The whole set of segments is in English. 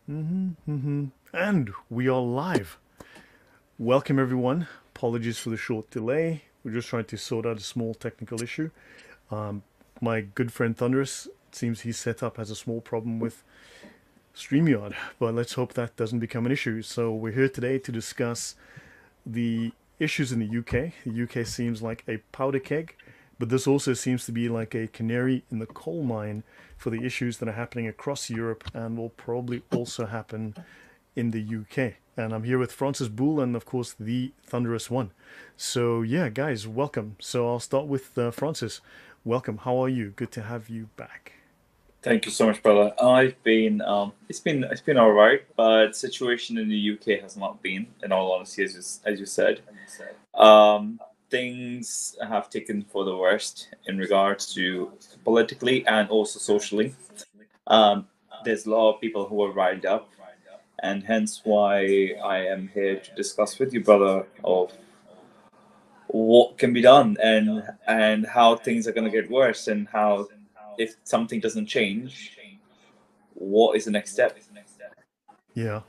And we are live. Welcome, everyone. Apologies for the short delay. We're just trying to sort out a small technical issue. My good friend Thunderous, it seems he's set up has a small problem with StreamYard, but let's hope that doesn't become an issue. So we're here today to discuss the issues in the UK. The UK seems like a powder keg, but this also seems to be like a canary in the coal mine for the issues that are happening across Europe and will probably also happen in the UK. And I'm here with Francis Boole and, of course, the Thunderous One. So, yeah, guys, welcome. So, I'll start with Francis. Welcome. How are you? Good to have you back. Thank you so much, brother. I've been it's been all right, but situation in the UK has not been, in all honesty, as you said. Um, Things have taken for the worst in regards to politically and also socially. Um, there's a lot of people who are riled up, and hence why I am here to discuss with you, brother, of what can be done and how things are going to get worse and how if something doesn't change, what is the next step? Yeah,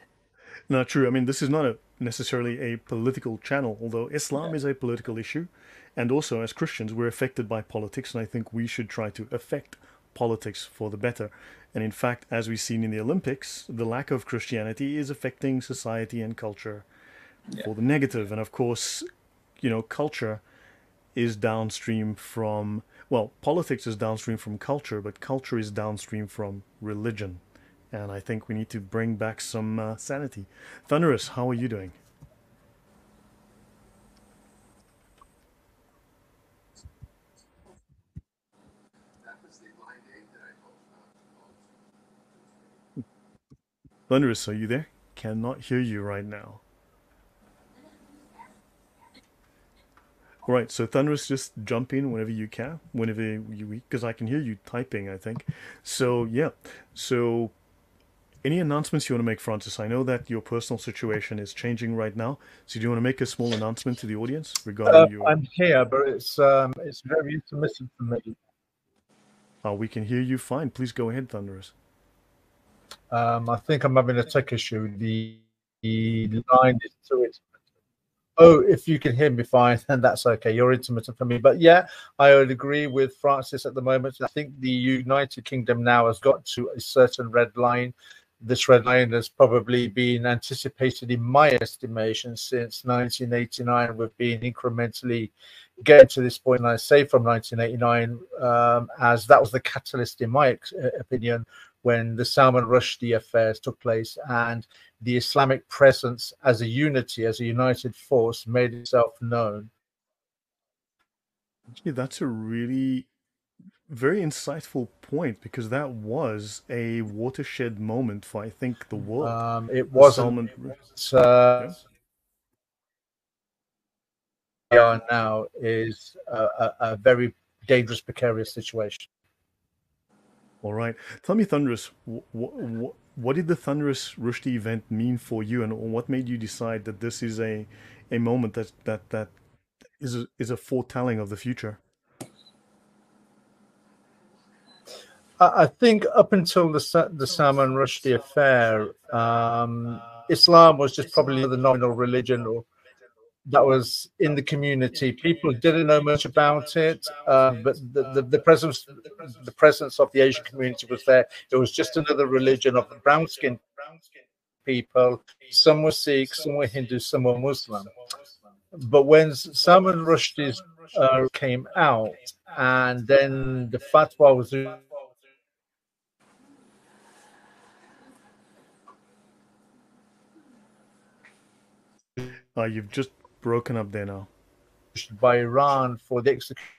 not true. I mean, this is not necessarily a political channel, although Islam Yeah. is a political issue. And also, as Christians, we're affected by politics, and I think we should try to affect politics for the better. And in fact, as we've seen in the Olympics, the lack of Christianity is affecting society and culture Yeah. for the negative. And of course, culture is downstream from, well, politics is downstream from culture, but culture is downstream from religion. And I think we need to bring back some sanity. Thunderous, how are you doing? Thunderous, are you there? Cannot hear you right now. All right, so Thunderous, just jump in whenever you can, whenever you, because I can hear you typing, I think. So, yeah. So, any announcements you want to make, Francis? I know that your personal situation is changing right now. So, do you want to make a small announcement to the audience regarding your. I'm here, but it's very intermittent for me. We can hear you fine. Please go ahead, Thunderous. I think I'm having a tech issue. The line is too intermittent. Oh, if you can hear me fine, then that's okay. You're intermittent for me. But yeah, I would agree with Francis at the moment. I think the United Kingdom now has got to a certain red line. This red line has probably been anticipated, in my estimation, since 1989. We've been incrementally getting to this point, and I say from 1989, as that was the catalyst, in my opinion, when the Salman Rushdie affairs took place and the Islamic presence as a unity, as a united force, made itself known. Actually, that's a really very insightful point because that was a watershed moment for, I think, the world. It The wasn't. Salman. Uh, Yeah. we are now is a very dangerous, precarious situation. All right. Tell me, Thunderous, what did the Thunderous Rushdie event mean for you, and what made you decide that this is a moment that is a foretelling of the future? I think up until the Salman Rushdie affair, Islam was just probably the nominal religion or that was in the community. People didn't know much about it, but the presence of the Asian community was there. It was just another religion of the brown skinned people. Some were Sikh, some were Hindu, some were Muslim. But when Salman Rushdie came out, and then the fatwa was You've just broken up there now. by Iran for the execution,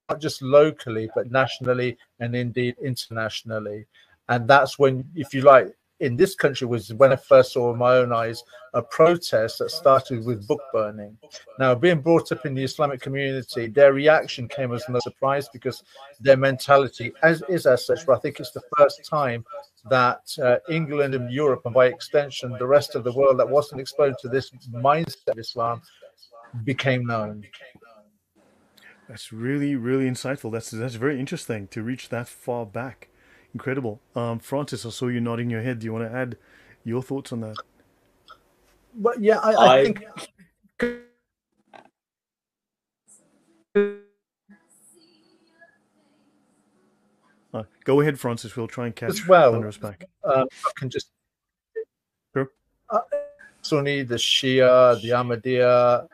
not just locally, but nationally and indeed internationally. And that's when, if you like, in this country was when I first saw with my own eyes a protest that started with book burning. Now, being brought up in the Islamic community, their reaction came as no surprise because their mentality is as such. But I think it's the first time that England and Europe, and by extension, the rest of the world that wasn't exposed to this mindset of Islam, became known. That's really, really insightful. That's very interesting to reach that far back. Incredible. Francis, I saw you nodding your head. Do you want to add your thoughts on that? But yeah, I I think Go ahead, Francis. We'll try and as catch well, Thunderous back. I can just Sure. Sunni, the Shia, the Ahmadiyya,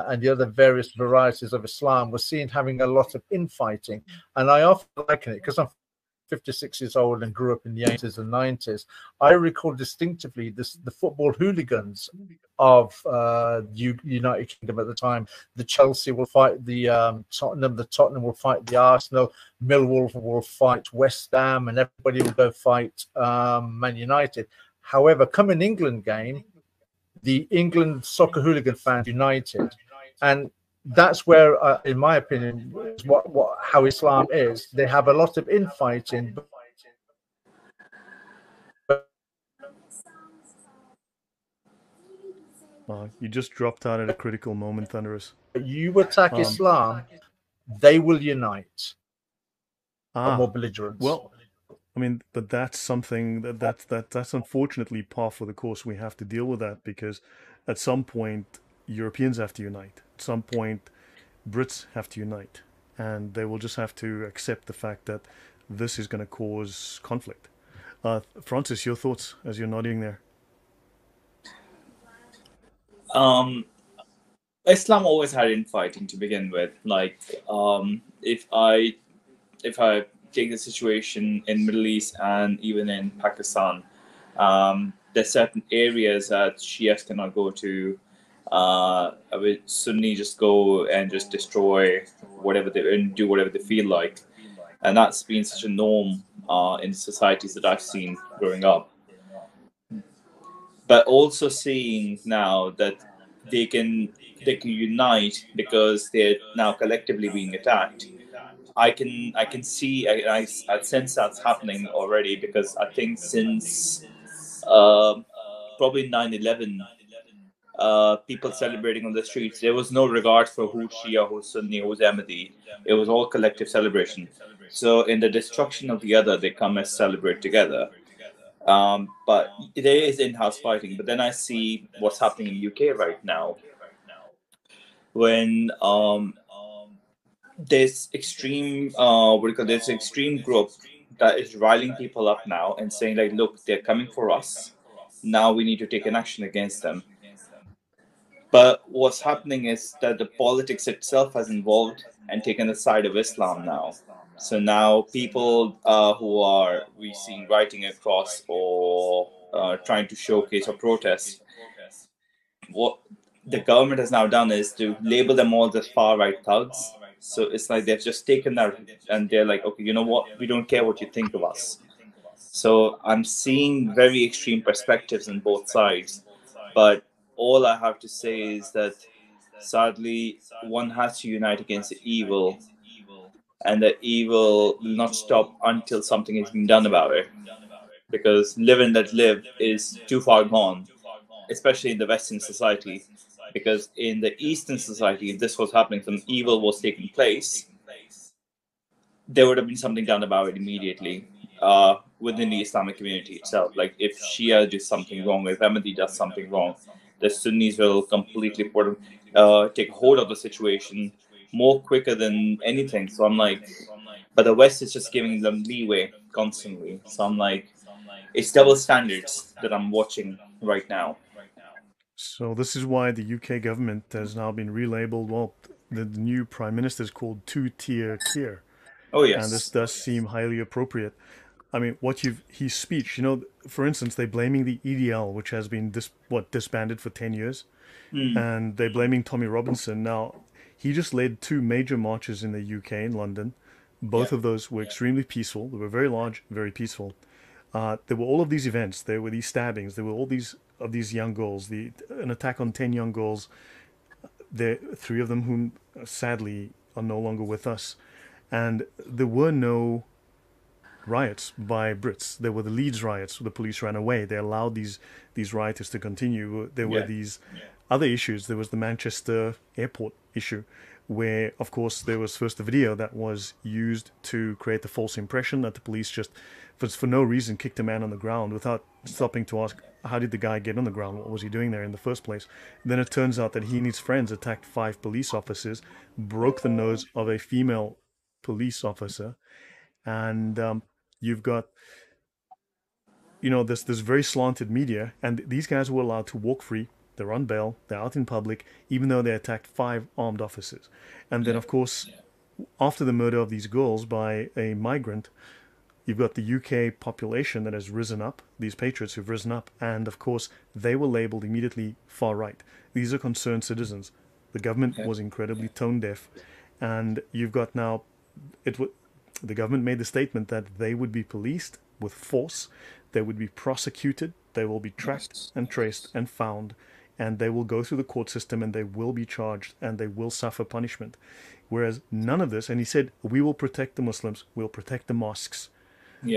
and the other various varieties of Islam were seen having a lot of infighting. And I often liken it because I'm 56 years old and grew up in the 80s and 90s. I recall distinctively the football hooligans of United Kingdom at the time. The Chelsea will fight the Tottenham, the Tottenham will fight the Arsenal, Millwall will fight West Ham, and everybody will go fight Man United. However, come an England game, the England soccer hooligan fans united, and that's where, in my opinion, is how Islam is. They have a lot of infighting. You just dropped out at a critical moment, Thunderous. You attack Islam, they will unite. More belligerence. Well, I mean, but that's something that's unfortunately par for the course. We have to deal with that because at some point Europeans have to unite. At some point, Brits have to unite, and they will just have to accept the fact that this is going to cause conflict. Francis, your thoughts as you're nodding there? Islam always had infighting to begin with. Like, if I take the situation in Middle East and even in Pakistan, there's certain areas that Shias cannot go to. Sunni just go and just destroy whatever they and do whatever they feel like, and that's been such a norm in societies that I've seen growing up. But also seeing now that they can unite because they're now collectively being attacked. I can see I sense that's happening already because I think since probably 9/11, people celebrating on the streets, there was no regard for who's Shia, who's Sunni, who's Ahmadi. It was all collective celebration. So in the destruction of the other, they come and celebrate together. But there is in-house fighting. But then I see what's happening in UK right now when this extreme this extreme group that is riling people up now and saying like, look, they're coming for us. Now we need to take an action against them. But what's happening is that the politics itself has involved and taken the side of Islam now. So now people who are we seen writing across or trying to showcase or protest, what the government has now done is to label them all as far right thugs. So it's like they've just taken that and they're like, okay, you know what? We don't care what you think of us. So I'm seeing very extreme perspectives on both sides. But all I have to say is that sadly, one has to unite against the evil, and the evil will not stop until something has been done about it. Because live and let live is too far gone, especially in the Western society. Because in the Eastern society, if this was happening, some evil was taking place, there would have been something done about it immediately within the Islamic community itself. Like if Shia does something wrong, if Ahmadi does something wrong, the Sunnis will completely take hold of the situation more quicker than anything. So I'm like, but the West is just giving them leeway constantly. So I'm like, it's double standards that I'm watching right now. So this is why the UK government has now been relabeled. Well, the new prime minister is called two-tier care. Oh yes, and this does seem highly appropriate. I mean, his speech, for instance, they're blaming the EDL, which has been disbanded for 10 years, and they're blaming Tommy Robinson. Now, he just led 2 major marches in the UK in London. Both of those were extremely peaceful. They were very large, very peaceful. There were all of these events. There were these stabbings. There were all these young girls. An attack on 10 young girls. 3 of them whom sadly are no longer with us. And there were no riots by Brits. There were the Leeds riots. The police ran away. They allowed these rioters to continue. There were these other issues. There was the Manchester airport issue, where, of course, there was first a video that was used to create the false impression that the police just, for no reason, kicked a man on the ground without stopping to ask, how did the guy get on the ground? What was he doing there in the first place? And then it turns out that he and his friends attacked 5 police officers, broke the nose of a female police officer, and you've got, this very slanted media, and these guys were allowed to walk free. They're on bail. They're out in public, even though they attacked 5 armed officers. And then, of course, after the murder of these girls by a migrant, you've got the UK population that has risen up, these patriots who've risen up, and of course, they were labeled immediately far right. These are concerned citizens. The government was incredibly tone deaf, and you've got now, the government made the statement that they would be policed with force, they would be prosecuted, they will be tracked and traced and found, and they will go through the court system and they will be charged and they will suffer punishment. Whereas none of this, and he said, we will protect the Muslims, we'll protect the mosques.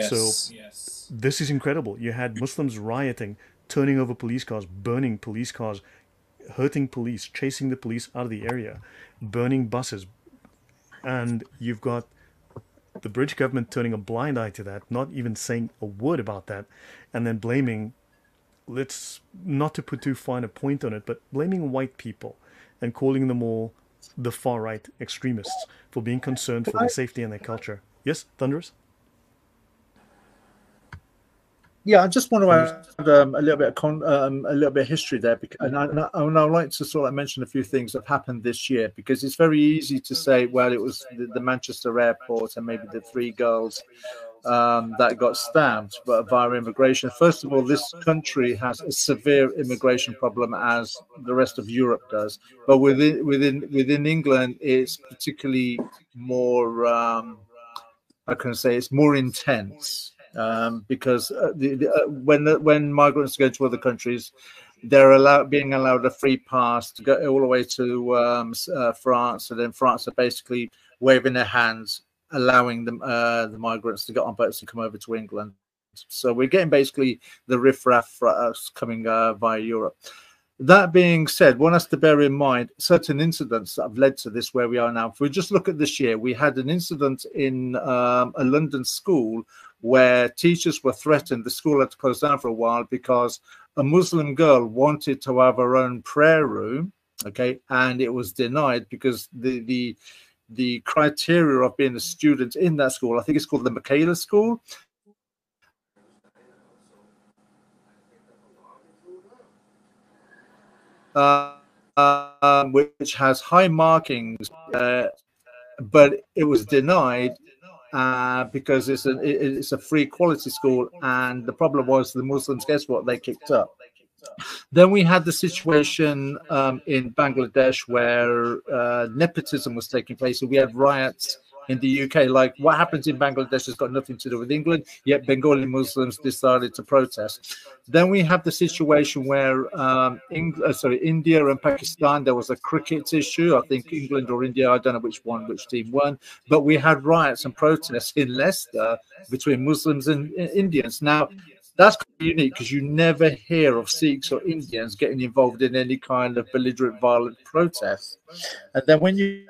So this is incredible. You had Muslims rioting, turning over police cars, burning police cars, hurting police, chasing the police out of the area, burning buses. And you've got the British government turning a blind eye to that, not even saying a word about that, and then blaming, let's not to put too fine a point on it, but blaming white people and calling them all the far right extremists for being concerned for their safety and their culture. Yes, Thunderous? Yeah, I just want to add a little bit of history there, and I'd like to sort of mention a few things that happened this year, because it's very easy to say, well, it was the Manchester airport and maybe the 3 girls that got stabbed via immigration. First of all, this country has a severe immigration problem, as the rest of Europe does, but within England, it's particularly more. I can say it's more intense. Because when migrants go to other countries, they're being allowed a free pass to go all the way to France, and then France are basically waving their hands, allowing them the migrants to get on boats and come over to England. So we're getting basically the riffraff for us coming via Europe. That being said, one has to bear in mind certain incidents that have led to this where we are now. If we just look at this year, we had an incident in a London school where teachers were threatened. The school had to close down for a while because a Muslim girl wanted to have her own prayer room, okay, and it was denied because the criteria of being a student in that school, I think it's called the Michaela School, which has high markings, but it was denied because it's a free quality school, and the problem was the Muslims, guess what, they kicked up. Then we had the situation in Bangladesh where nepotism was taking place, and we had riots in the UK. Like, what happens in Bangladesh has got nothing to do with England, yet Bengali Muslims decided to protest. Then we have the situation where India and Pakistan, there was a cricket issue. I think England or India, I don't know which team won, but we had riots and protests in Leicester between Muslims and Indians. Now, that's unique because you never hear of Sikhs or Indians getting involved in any kind of belligerent, violent protest. And then when you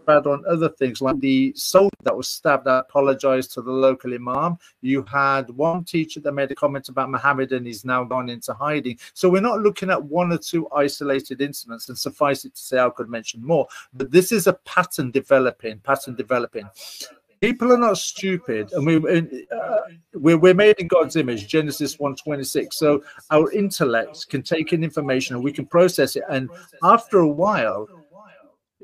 add on other things like the soldier that was stabbed that apologized to the local imam. You had one teacher that made a comment about Muhammad and he's now gone into hiding. So we're not looking at 1 or 2 isolated incidents, and suffice it to say I could mention more, but this is a pattern developing. People are not stupid, and we're made in God's image, Genesis 1:26. So our intellect can take in information and we can process it, and after a while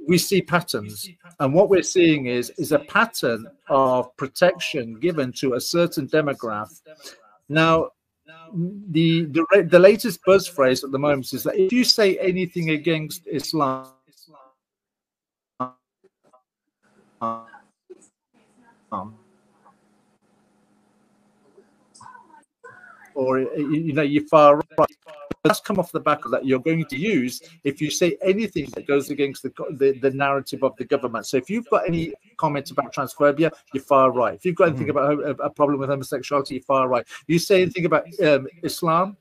we see patterns, and what we're seeing is a pattern of protection given to a certain demographic. Now, the latest buzz phrase at the moment is that if you say anything against Islam, or you're far right. That's come off the back of that. You're going to use if you say anything that goes against the narrative of the government. So if you've got any comments about transphobia, you're far right. If you've got anything about a problem with homosexuality, you're far right. You say anything about Islam,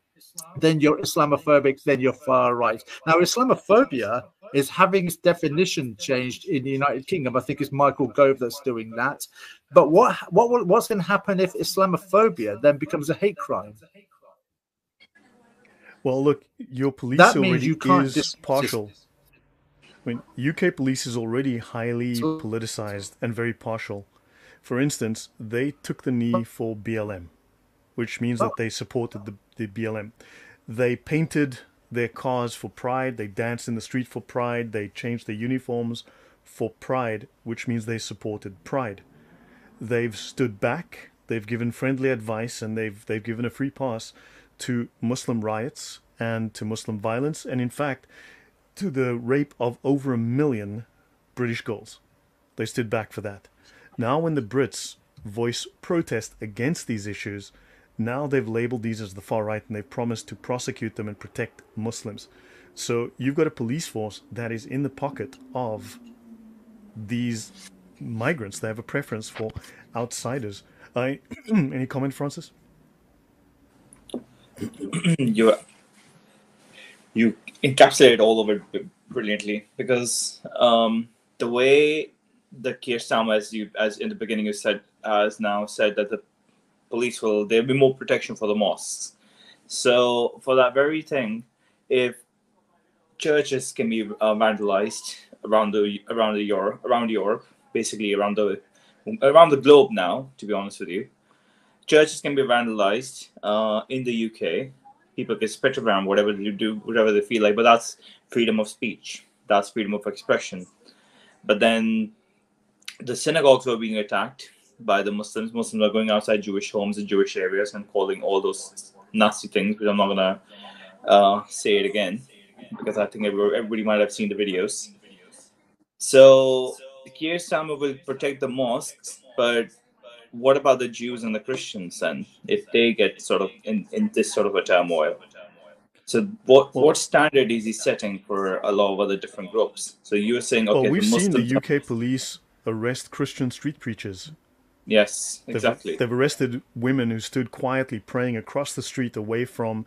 then you're Islamophobic, then you're far right. Now, Islamophobia is having its definition changed in the United Kingdom. I think it's Michael Gove that's doing that. But what's going to happen if Islamophobia then becomes a hate crime? Well, look, your police That means already you can't is partial. I mean, UK police is already highly politicized and very partial. For instance, they took the knee for BLM, which means that they supported the BLM. They painted their cars for Pride. They danced in the street for Pride. They changed their uniforms for Pride, which means they supported Pride. They've stood back. They've given friendly advice, and they've given a free pass to Muslim riots and to Muslim violence, and in fact, to the rape of over 1 million British girls. They stood back for that. Now, when the Brits voice protest against these issues, now they've labeled these as the far right, and they've promised to prosecute them and protect Muslims. So you've got a police force that is in the pocket of these migrants. They have a preference for outsiders. Any comment, Francis? You encapsulate all of it brilliantly, because the way the Keir Starmer, as in the beginning you said, has now said that the police there'll be more protection for the mosques. So for that very thing, if churches can be vandalized around Europe, basically around the globe now, to be honest with you, churches can be vandalized in the UK. People can spit around whatever you do, whatever they feel like, but that's freedom of speech. That's freedom of expression. But then the synagogues were being attacked by the Muslims. Muslims are going outside Jewish homes and Jewish areas and calling all those nasty things, which I'm not going to say it again, because I think everybody might have seen the videos. So Keir Starmer will protect the mosques, but what about the Jews and the Christians then, if they get sort of in this sort of a turmoil? So what standard is he setting for a lot of other different groups? So you were saying, okay, well, we've seen the Muslims UK police arrest Christian street preachers. Yes, exactly. They've arrested women who stood quietly praying across the street away from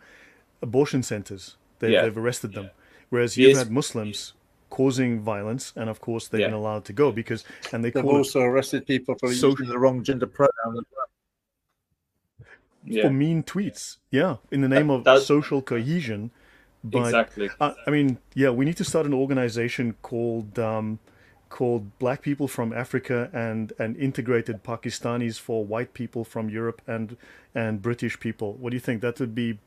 abortion centers. They've arrested them. Whereas you've had Muslims causing violence, and of course they've been allowed to go they've also arrested people for using the wrong gender pronoun. For mean tweets, in the name of social cohesion. But, exactly. I mean, we need to start an organization called Black People from Africa and Integrated Pakistanis for white people from Europe and British people. What do you think? That would be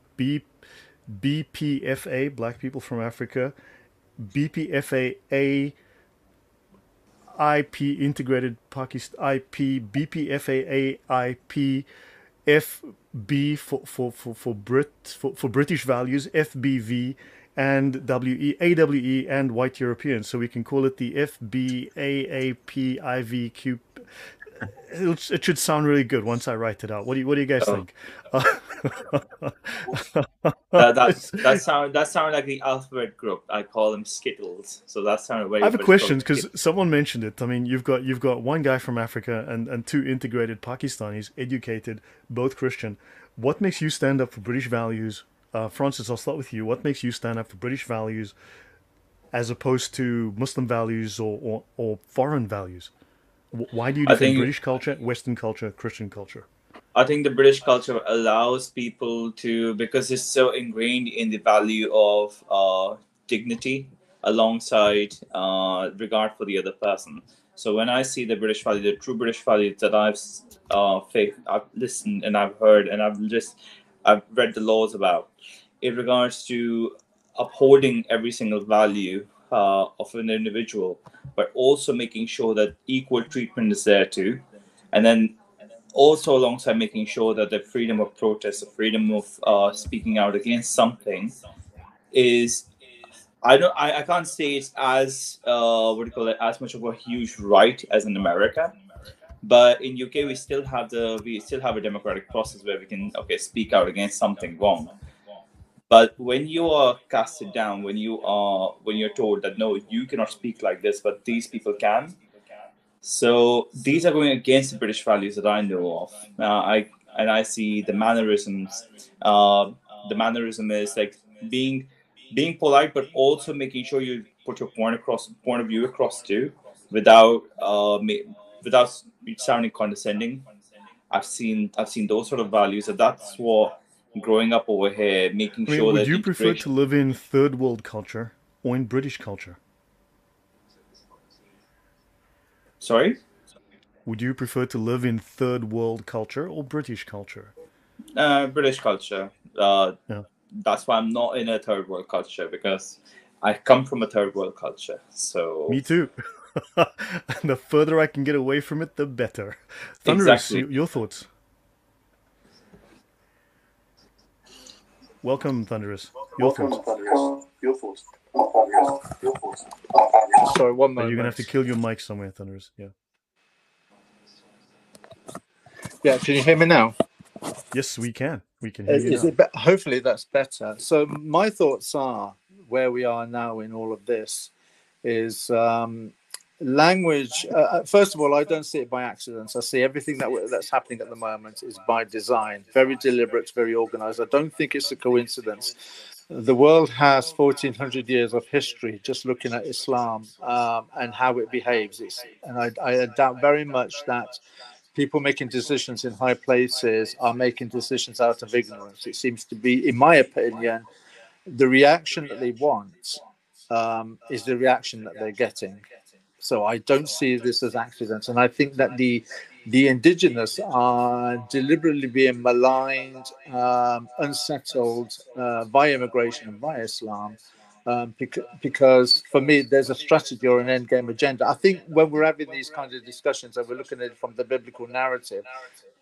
BPFA, Black People from Africa, BPFA IP, Integrated Pakistan IP, BPFA IP, FB for British values, FBV, and AWE and white Europeans. So we can call it the FBAAPIVQ. It should sound really good once I write it out. What do you guys think? That sound like the alphabet group. I call them Skittles. So that sounded very. I have a question, because someone mentioned it. I mean, you've got one guy from Africa and two integrated Pakistanis, educated, both Christian. What makes you stand up for British values? Francis, I'll start with you. What makes you stand up for British values as opposed to Muslim values or foreign values? Why do you defend British culture, Western culture, Christian culture? I think the British culture allows people to, because it's so ingrained in the value of dignity alongside regard for the other person. So when I see the British value, the true British values that I've listened and I've heard and I've read the laws about, in regards to upholding every single value of an individual, but also making sure that equal treatment is there too, and then also alongside making sure that the freedom of protest, the freedom of speaking out against something is, I can't say it's as as much of a huge right as in America, but in UK we still have a democratic process where we can speak out against something wrong. But when you are casted down, when you're told that no, you cannot speak like this, but these people can, So these are going against the British values that I know of. I see the mannerisms. The mannerism is like being polite, but also making sure you put your point of view across too, without without sounding condescending. I've seen those sort of values, and that's what growing up over here, making I mean, sure would that you prefer to integration. live in third world culture or in British culture? Sorry, Would you prefer to live in third world culture or British culture? British culture. Yeah. That's why I'm not in a third world culture, because I come from a third world culture. So Me too. The further I can get away from it, the better. Thunderous, exactly. your thoughts? Welcome, Thunderous. Your thoughts? Sorry, one You're gonna have to moment. kill your mic somewhere, Thunderous. Yeah. Yeah, can you hear me now? Yes, we can. We can hear you Is now. it hopefully that's better. So my thoughts are where we are now in all of this is language. First of all, I don't see it by accident. I see everything that's happening at the moment is by design, very deliberate, very organized. I don't think it's a coincidence. The world has 1400 years of history just looking at Islam and how it behaves. And I doubt very much that people making decisions in high places are making decisions out of ignorance. It seems to be, in my opinion, the reaction that they want is the reaction that they're getting. So I don't see this as accidents, and I think that the indigenous are deliberately being maligned, unsettled via immigration and via Islam. Because for me, there's a strategy or an end game agenda. I think when we're having these kinds of discussions and we're looking at it from the biblical narrative,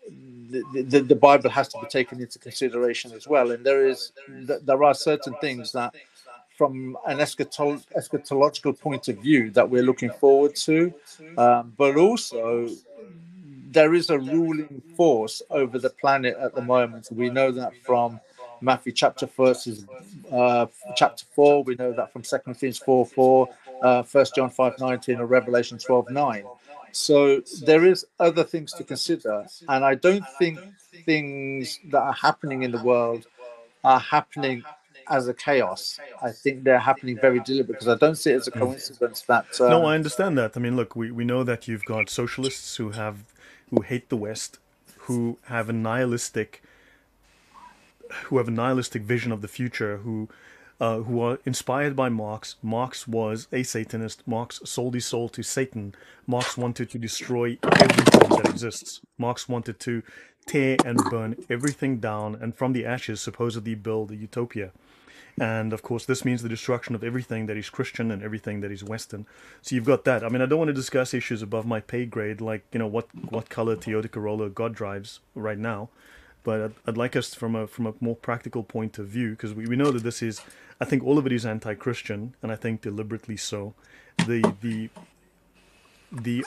the Bible has to be taken into consideration as well. And there are certain things that, from an eschatological point of view, that we're looking forward to, but also there is a ruling force over the planet at the moment. We know that from Matthew chapter chapter 4. We know that from 2 Corinthians 4:4, 1 John 5:19, or Revelation 12:9. So there is other things to consider, and I don't think things that are happening in the world are happening as a chaos. I think they're happening very deliberately, because I don't see it as a coincidence that No, I understand that. I mean, look, we know that you've got socialists who hate the West, who have a nihilistic vision of the future, who are inspired by Marx. Marx was a Satanist. Marx sold his soul to Satan. Marx wanted to destroy everything that exists. Marx wanted to tear and burn everything down, and from the ashes supposedly build a utopia. And of course, this means the destruction of everything that is Christian and everything that is Western. So you've got that. I mean, I don't want to discuss issues above my pay grade, like, you know, what color Toyota Corolla God drives right now. But I'd like us, from a more practical point of view, because we know that this is, I think all of it is anti-Christian, and I think deliberately so. The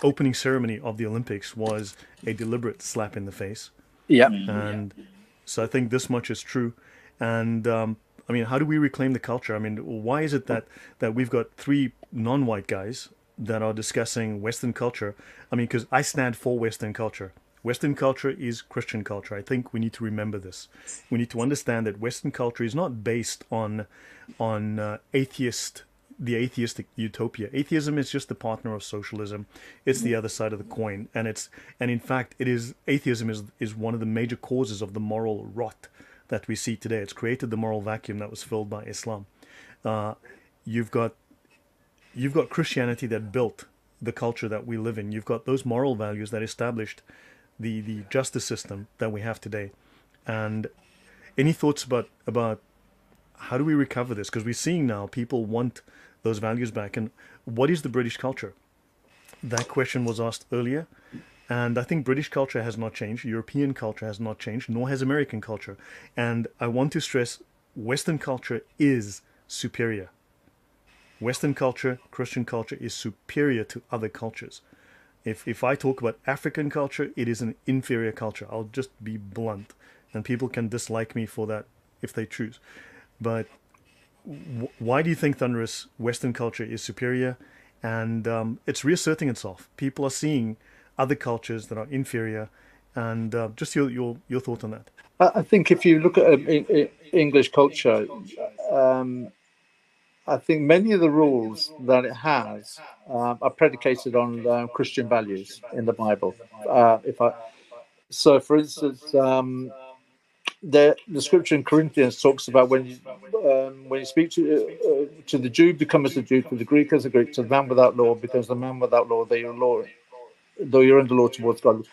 opening ceremony of the Olympics was a deliberate slap in the face, yeah. and so I think this much is true. And I mean, how do we reclaim the culture? I mean, why is it that we've got three non-white guys that are discussing Western culture? I mean, because I stand for Western culture. Western culture is Christian culture. I think we need to remember this. We need to understand that Western culture is not based on the atheistic utopia. Atheism is just the partner of socialism. It's the other side of the coin, and in fact it is atheism is one of the major causes of the moral rot that we see today. It's created the moral vacuum that was filled by Islam. You've got Christianity that built the culture that we live in. You've got those moral values that established the justice system that we have today. And any thoughts about how do we recover this? Because we're seeing now people want those values back. And what is the British culture? That question was asked earlier. And I think British culture has not changed. European culture has not changed, nor has American culture. And I want to stress, Western culture is superior. Western culture, Christian culture, is superior to other cultures. If I talk about African culture, it is an inferior culture. I'll just be blunt, and people can dislike me for that if they choose. But why do you think, Thunderous, Western culture is superior, and it's reasserting itself. People are seeing other cultures that are inferior, and just your thought on that. I think if you look at English culture, I think many of the rules that it has are predicated on Christian values in the Bible. If I so, for instance, the scripture in Corinthians talks about when you speak to the Jew, become as a Jew; to the Greek as a Greek; to the man without law, because the man without law, though you're under law towards God.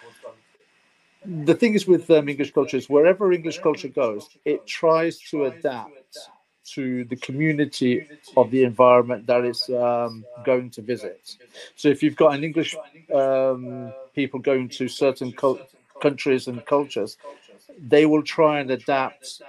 The thing is with English culture is wherever English culture goes, it tries to adapt to the community of the environment that it's going to visit. So if you've got an English people going to certain countries and cultures, they will try and adapt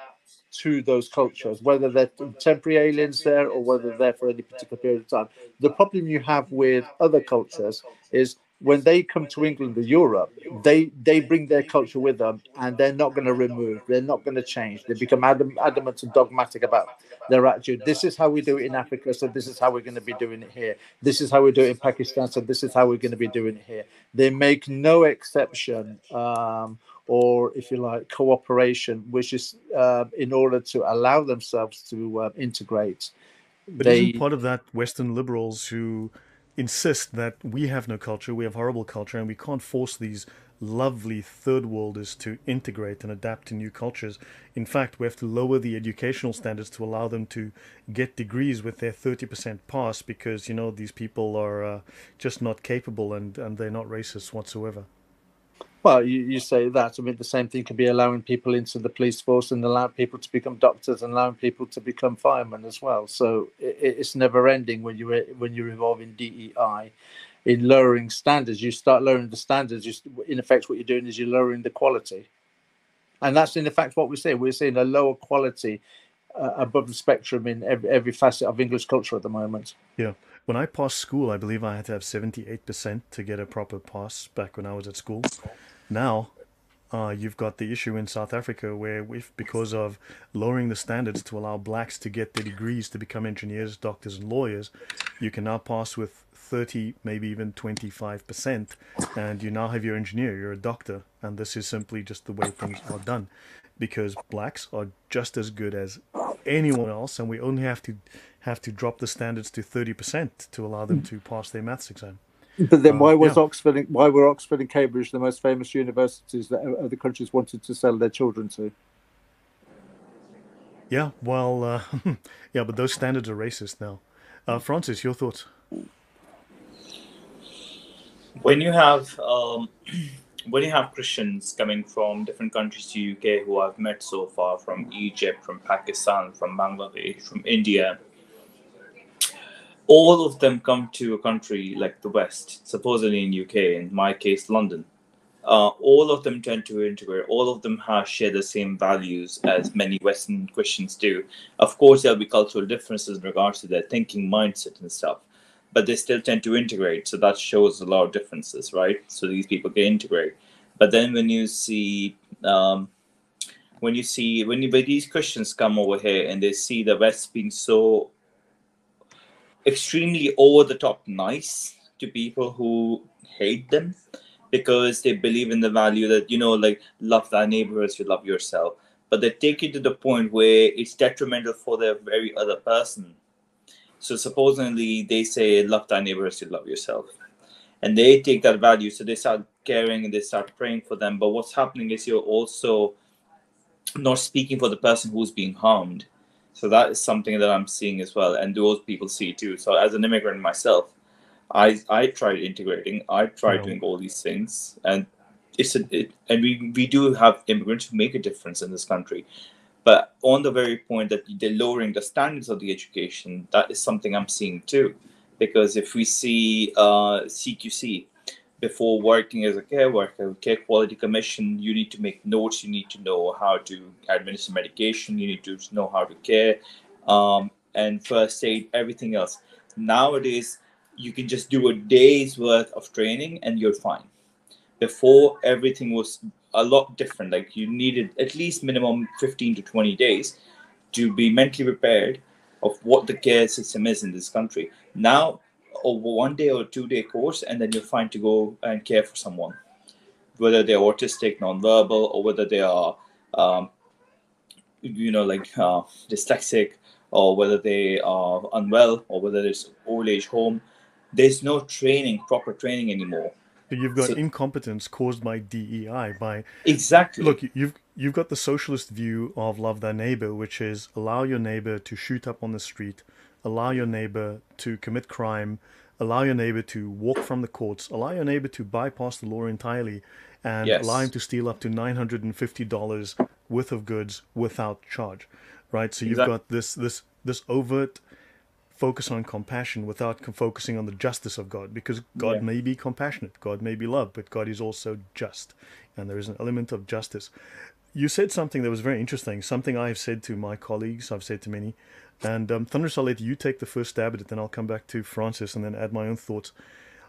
to those cultures, whether they're temporary aliens there or whether they're for any particular period of time. The problem you have with other cultures is when they come to England or Europe, they bring their culture with them, and they're not going to remove, they're not going to change. They become adamant and dogmatic about their attitude. This is how we do it in Africa, so this is how we're going to be doing it here. This is how we do it in Pakistan, so this is how we're going to be doing it here. They make no exception. Or, if you like, cooperation, which is in order to allow themselves to integrate. But isn't part of that Western liberals who insist that we have no culture, we have horrible culture, and we can't force these lovely third worlders to integrate and adapt to new cultures? In fact, we have to lower the educational standards to allow them to get degrees with their 30% pass because, you know, these people are just not capable and they're not racist whatsoever. Well, you say that. I mean, the same thing could be allowing people into the police force and allowing people to become doctors and allowing people to become firemen as well. So it's never ending when you're involving DEI in lowering standards. You start lowering the standards. In effect, what you're doing is you're lowering the quality, and that's in effect what we're seeing. We're seeing a lower quality above the spectrum in every facet of English culture at the moment. Yeah. When I passed school, I believe I had to have 78% to get a proper pass back when I was at school. Now, you've got the issue in South Africa where, if because of lowering the standards to allow blacks to get their degrees to become engineers, doctors, and lawyers, you can now pass with 30, maybe even 25%, and you now have your engineer, you're a doctor, and this is simply just the way things are done, because blacks are just as good as anyone else, and we only have to drop the standards to 30% to allow them to pass their maths exam. But then why were Oxford and Cambridge the most famous universities that other countries wanted to sell their children to? Yeah, well, yeah, but those standards are racist now. Francis, your thoughts? When you have Christians coming from different countries to UK who I've met so far, from Egypt, from Pakistan, from Bangladesh, from India, all of them come to a country like the West, supposedly in UK, in my case, London. All of them tend to integrate. All of them share the same values as many Western Christians do. Of course, there'll be cultural differences in regards to their thinking mindset and stuff, but they still tend to integrate. So that shows a lot of differences, right? So these people can integrate. But then when these Christians come over here and they see the West being so extremely over the top nice to people who hate them, because they believe in the value that, like, love thy neighbor as you love yourself. But they take it to the point where it's detrimental for the very other person. So supposedly they say, love thy neighbor as you love yourself. And they take that value, so they start caring and they start praying for them. But what's happening is you're also not speaking for the person who's being harmed. So that is something that I'm seeing as well. And those people see too. So as an immigrant myself, I tried integrating. I tried doing all these things, and we do have immigrants who make a difference in this country. But on the very point that they're lowering the standards of the education, that is something I'm seeing too. Because if we see CQC, before working as a care worker, care quality commission, you need to make notes. You need to know how to administer medication. You need to know how to care, and first aid, everything else. Nowadays, you can just do a day's worth of training and you're fine. Before, everything was a lot different. Like, you needed at least minimum 15 to 20 days to be mentally prepared of what the care system is in this country. Now, a 1 day or 2 day course, and then you're fine to go and care for someone, whether they're autistic, nonverbal, or whether they are, um, dyslexic, or whether they are unwell, or whether it's old age home. There's no proper training anymore. So you've got incompetence caused by DEI, by Exactly. Look, you've got the socialist view of love thy neighbor, which is allow your neighbor to shoot up on the street, allow your neighbor to commit crime, allow your neighbor to walk from the courts, allow your neighbor to bypass the law entirely, and allow him to steal up to $950 worth of goods without charge, right? So you've got this overt focus on compassion without focusing on the justice of God, because God may be compassionate, God may be love, but God is also just, and there is an element of justice. You said something that was very interesting, something I've said to my colleagues, I've said to many, and Thunderous, I'll let you take the first stab at it, then I'll come back to Francis and then add my own thoughts.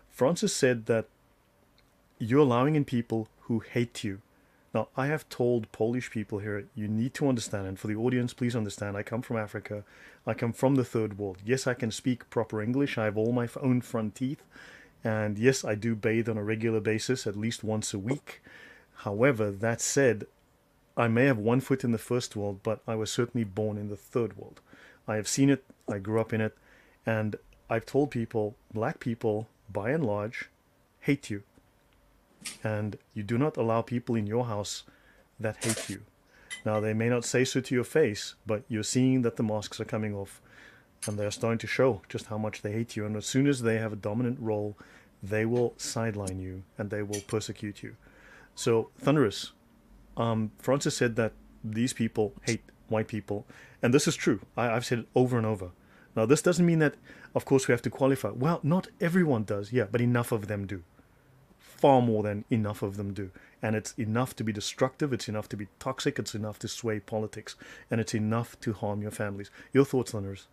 Francis said that you're allowing in people who hate you. Now, I have told Polish people here, you need to understand, and for the audience, please understand, I come from Africa. I come from the third world. Yes, I can speak proper English. I have all my own front teeth. And yes, I do bathe on a regular basis, at least once a week. However, that said, I may have one foot in the first world, but I was certainly born in the third world. I have seen it. I grew up in it. And I've told people, black people, by and large, hate you. And you do not allow people in your house that hate you. Now, they may not say so to your face, but you're seeing that the masks are coming off, and they're starting to show just how much they hate you. And as soon as they have a dominant role, they will sideline you and they will persecute you. So, Thunderous, Francis said that these people hate white people, and this is true. I've said it over and over. Now, this doesn't mean that, of course, we have to qualify. Well, not everyone does, yeah, but enough of them do. Far more than enough of them do. And it's enough to be destructive, it's enough to be toxic, it's enough to sway politics, and it's enough to harm your families. Your thoughts, Thunderous?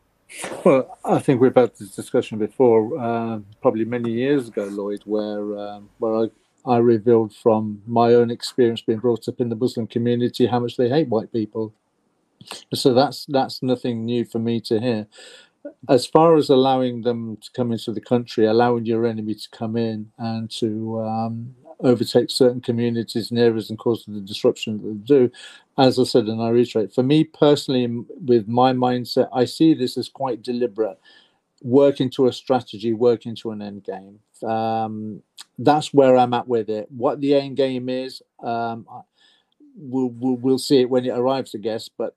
Well, I think we've had this discussion before, probably many years ago, Lloyd, where I revealed from my own experience being brought up in the Muslim community how much they hate white people. So that's nothing new for me to hear. As far as allowing them to come into the country, allowing your enemy to come in and to overtake certain communities and areas and cause the disruption that they do, as I said, and I reiterate, for me personally, with my mindset, I see this as quite deliberate, working to a strategy, working to an end game. That's where I'm at with it. What the end game is, we'll see it when it arrives, I guess, but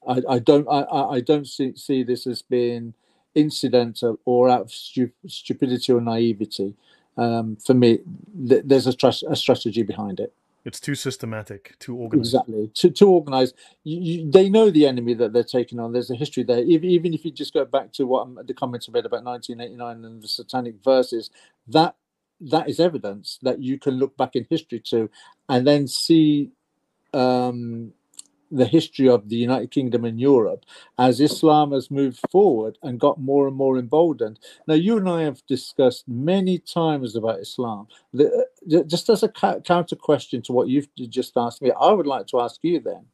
I don't see this as being incidental or out of stupidity or naivety. For me, there's a strategy behind it. It's too systematic, too organized. Exactly, too organized. They know the enemy that they're taking on. There's a history there. Even if you just go back to what the comments I made about 1989 and the satanic verses, that is evidence that you can look back in history to, and then see the history of the United Kingdom and Europe as Islam has moved forward and got more and more emboldened. Now, you and I have discussed many times about Islam. Just as a counter question to what you've just asked me, I would like to ask you then,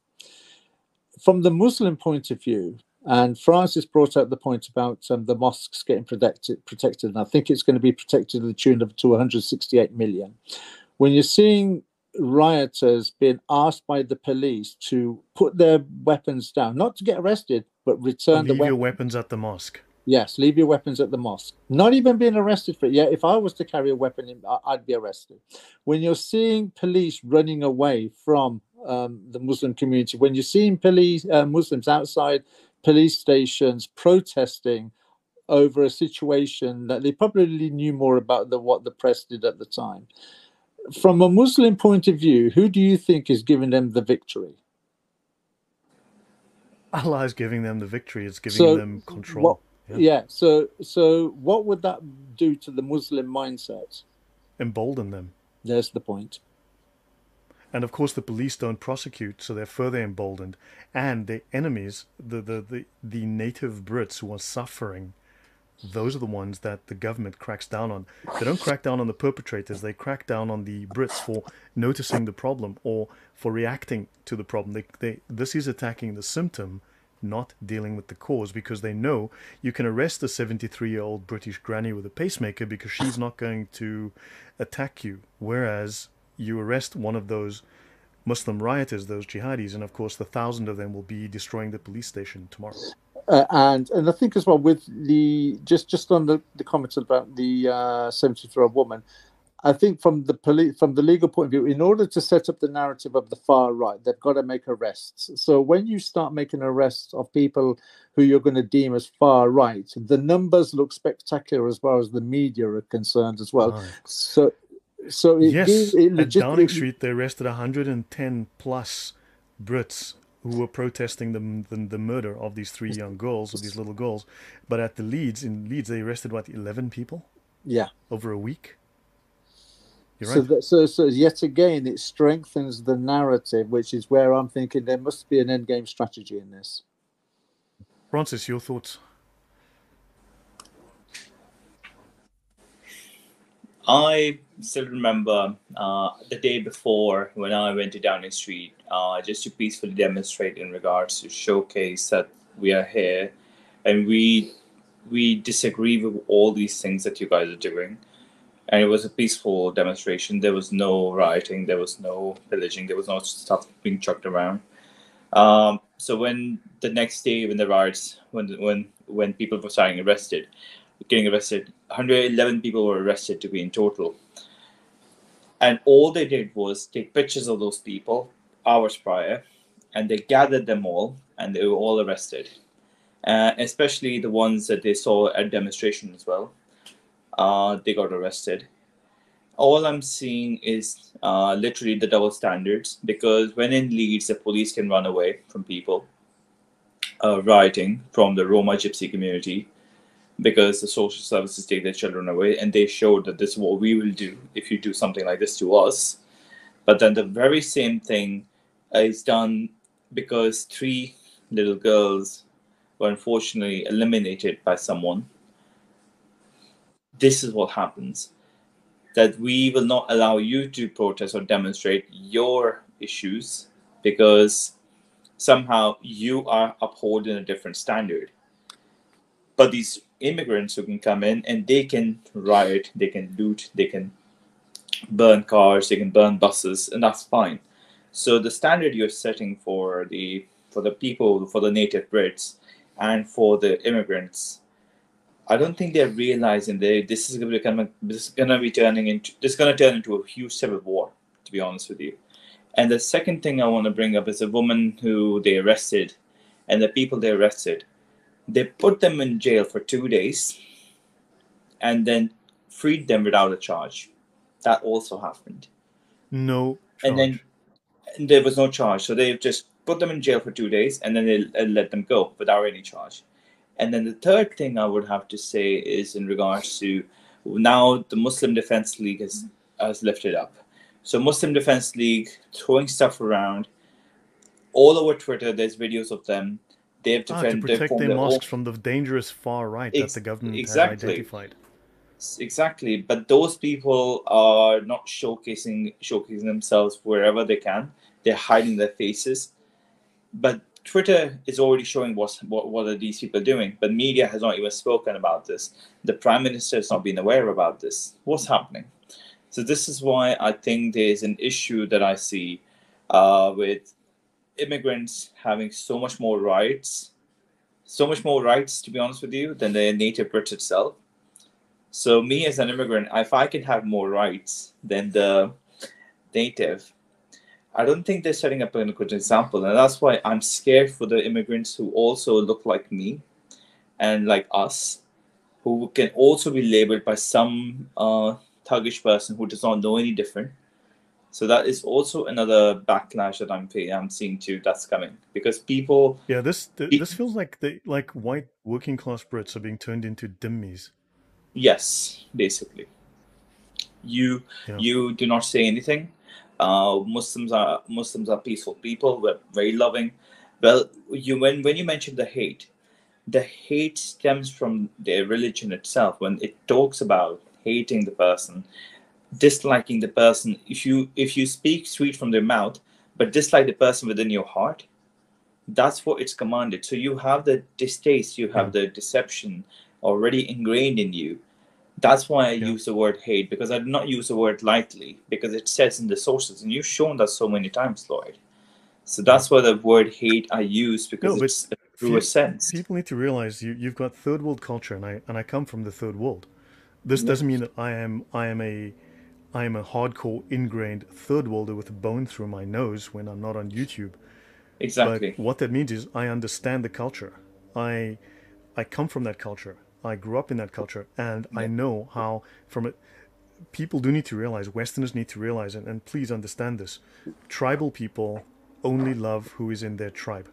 from the Muslim point of view, and Francis brought up the point about the mosques getting protected, and I think it's going to be protected to the tune of 168 million. When you're seeing rioters being asked by the police to put their weapons down, not to get arrested, but return leave your weapons at the mosque. Yes, leave your weapons at the mosque. Not even being arrested for it. Yeah, if I was to carry a weapon, I'd be arrested. When you're seeing police running away from the Muslim community, when you're seeing Muslims outside police stations protesting over a situation that they probably knew more about than what the press did at the time. From a Muslim point of view, who do you think is giving them the victory? Allah is giving them the victory. It's giving them control. So what would that do to the Muslim mindset? Embolden them. There's the point. And of course, the police don't prosecute, so they're further emboldened. And their enemies, the native Brits who are suffering, those are the ones that the government cracks down on. They don't crack down on the perpetrators. They crack down on the Brits for noticing the problem or for reacting to the problem. This is attacking the symptom, not dealing with the cause, because they know you can arrest a 73-year-old British granny with a pacemaker because she's not going to attack you. Whereas you arrest one of those Muslim rioters, those jihadis, and of course the 1,000 of them will be destroying the police station tomorrow. And I think as well with the just on the comments about the 73-year-old woman, I think from the legal point of view, in order to set up the narrative of the far right, they've got to make arrests. So when you start making arrests of people who you're going to deem as far right, the numbers look spectacular as far as the media are concerned as well. So yes, at Downing Street, they arrested 110 plus Brits who were protesting the murder of these 3 young girls, of these little girls. But at in Leeds, they arrested, 11 people? Yeah. Over a week? You're right. So yet again, it strengthens the narrative, which is where I'm thinking there must be an endgame strategy in this. Francis, your thoughts? I still remember the day before when I went to Downing Street just to peacefully demonstrate in regards to showcase that we are here and we disagree with all these things that you guys are doing. And it was a peaceful demonstration. There was no rioting. There was no pillaging. There was no stuff being chucked around. So when the next day, when the riots, when people were getting arrested, 111 people were arrested to be in total. And all they did was take pictures of those people hours prior, and they gathered them all, and they were all arrested. Especially the ones that they saw at demonstration as well. They got arrested. All I'm seeing is literally the double standards, because when in Leeds, the police can run away from people rioting from the Roma Gypsy community because the social services take their children away, and they showed that this is what we will do if you do something like this to us. But then the very same thing is done because 3 little girls were unfortunately eliminated by someone. This is what happens, that we will not allow you to protest or demonstrate your issues because somehow you are upholding a different standard. But these immigrants who can come in and they can riot, they can loot, they can burn cars, they can burn buses, and that's fine. So the standard you're setting for the people, for the native Brits and for the immigrants, I don't think they're realizing this is going to turn into a huge civil war, to be honest with you. And the second thing I want to bring up is a woman who they arrested, and the people they arrested, they put them in jail for 2 days and then freed them without a charge. That also happened. No charge. And then there was no charge. So they just put them in jail for 2 days and then they let them go without any charge. And then the third thing I would have to say is in regards to now the Muslim Defense League has lifted up. So Muslim Defense League throwing stuff around. All over Twitter, there's videos of them. They have to protect their mosques from the dangerous far right that the government has identified. Exactly. But those people are not showcasing themselves wherever they can. They're hiding their faces. But Twitter is already showing what are these people doing, but media has not even spoken about this. The Prime Minister has not been aware about this. What's happening? So this is why I think there's an issue that I see with immigrants having so much more rights, to be honest with you, than the native Brits itself. So me as an immigrant, if I can have more rights than the native, I don't think they're setting up a good example. And that's why I'm scared for the immigrants who also look like me and like us, who can also be labeled by some thuggish person who does not know any different. So that is also another backlash that I'm seeing too. That's coming because people. Yeah, this feels like white working class Brits are being turned into dhimmis. Yes, basically. You do not say anything. Muslims are peaceful people. We're very loving. Well, when you mentioned the hate stems from their religion itself. When it talks about hating the person, disliking the person, if you speak sweet from their mouth but dislike the person within your heart, That's what it's commanded. So you have the distaste, you have the deception already ingrained in you. That's why I use the word hate, because I do not use the word lightly, because it says in the sources, and you've shown that so many times, Lloyd. So that's why the word hate I use, because it's a truer sense. People need to realize you've got third world culture, and I come from the third world. This doesn't mean that I am a hardcore ingrained third worlder with a bone through my nose when I'm not on YouTube. Exactly. But what that means is I understand the culture. I come from that culture. I grew up in that culture, and I know how from it. People do need to realize, Westerners need to realize, and please understand this: tribal people only love who is in their tribe.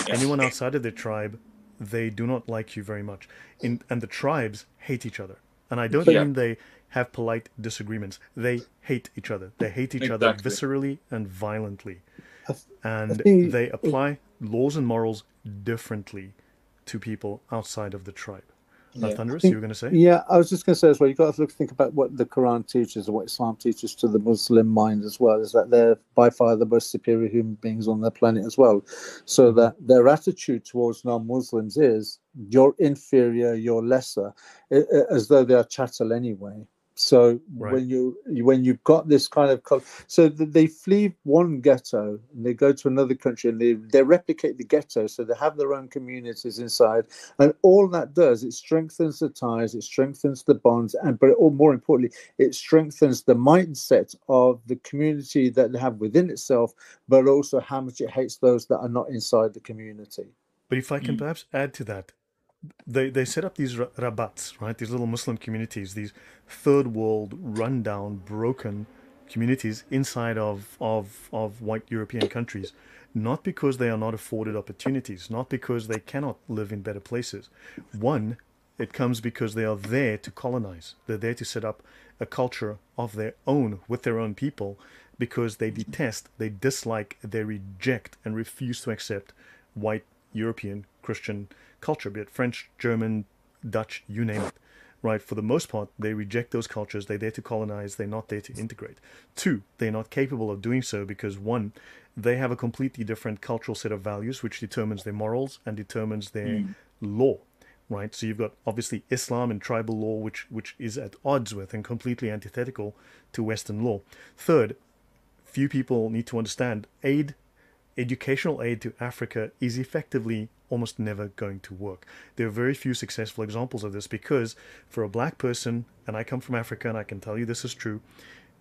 Anyone outside of their tribe, they do not like you very much. And the tribes hate each other. And I don't mean they have polite disagreements. They hate each other. They hate each other viscerally and violently. And they apply laws and morals differently to people outside of the tribe. Thunderous, you were going to say? Yeah, I was just going to say as well, you've got to think about what the Quran teaches and what Islam teaches to the Muslim mind as well, is that they're by far the most superior human beings on the planet as well. So that their attitude towards non-Muslims is, you're inferior, you're lesser, as though they are chattel anyway. So when you've got this kind of so they flee one ghetto and they go to another country and they replicate the ghetto, so they have their own communities inside, and all that does, it strengthens the ties, it strengthens the bonds, but more importantly, it strengthens the mindset of the community that they have within itself, but also how much it hates those that are not inside the community. But if I can perhaps add to that, they set up these rabats, right? These little Muslim communities, these third world, rundown, broken communities inside of white European countries, not because they are not afforded opportunities, not because they cannot live in better places. One, it comes because they are there to colonize. They're there to set up a culture of their own with their own people, because they detest, they dislike, they reject and refuse to accept white European Christian culture, be it French, German, Dutch, you name it, right? For the most part, they reject those cultures. They're there to colonize. They're not there to integrate. Two, they're not capable of doing so because, one, they have a completely different cultural set of values, which determines their morals and determines their law, right? So you've got obviously Islam and tribal law, which is at odds with and completely antithetical to Western law. Third, few people need to understand educational aid to Africa is effectively almost never going to work. There are very few successful examples of this because for a black person, and I come from Africa and I can tell you this is true,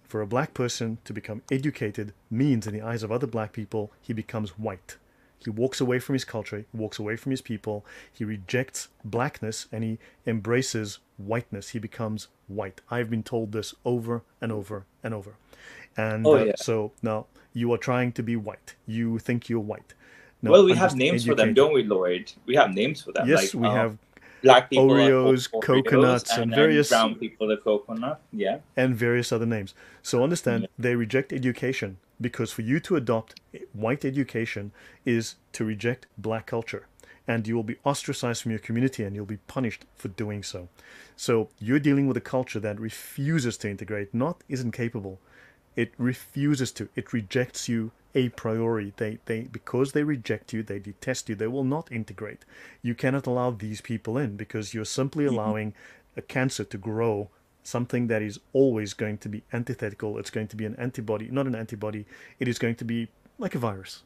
for a black person to become educated means in the eyes of other black people, he becomes white. He walks away from his culture, he walks away from his people, he rejects blackness and he embraces whiteness. He becomes white. I've been told this over and over and over. And so now you are trying to be white. You think you're white. No, well, we have names for them, don't we, Lloyd? We have names for them. Yes, like, we have black people Oreos, coconuts, and various brown people, the coconut, and various other names. So understand, they reject education because for you to adopt white education is to reject black culture, and you will be ostracized from your community, and you'll be punished for doing so. So you're dealing with a culture that refuses to integrate, not isn't capable. It refuses to. It rejects you a priori. They because they reject you, they detest you, they will not integrate. You cannot allow these people in because you're simply allowing a cancer to grow, something that is always going to be antithetical. It's going to be an antibody, not an antibody. It is going to be like a virus,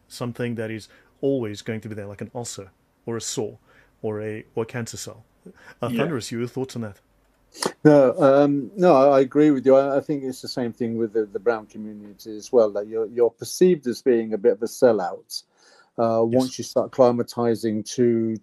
something that is always going to be there, like an ulcer or a sore or a cancer cell. Thunderous, your thoughts on that? No, I agree with you. I think it's the same thing with the brown community as well. That you're perceived as being a bit of a sellout once you start climatizing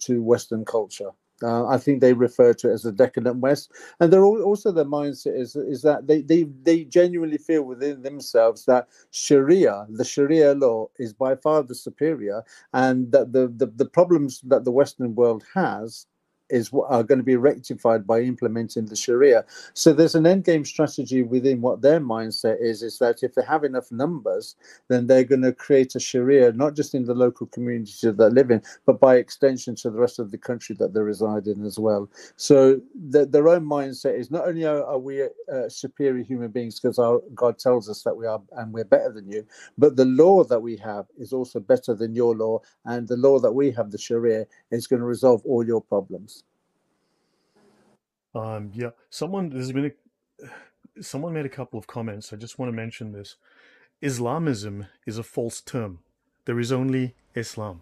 to Western culture. I think they refer to it as the decadent West, and they're also their mindset is that they genuinely feel within themselves that the Sharia law, is by far the superior, and that the problems that the Western world has are going to be rectified by implementing the Sharia. So there's an end game strategy within what their mindset is that if they have enough numbers, then they're going to create a Sharia, not just in the local community that they live in, but by extension to the rest of the country that they reside in as well. So their own mindset is not only are we superior human beings because our God tells us that we are and we're better than you, but the law that we have is also better than your law, and the law that we have, the Sharia, is going to resolve all your problems. Yeah, someone made a couple of comments. I just want to mention this. Islamism is a false term. There is only Islam.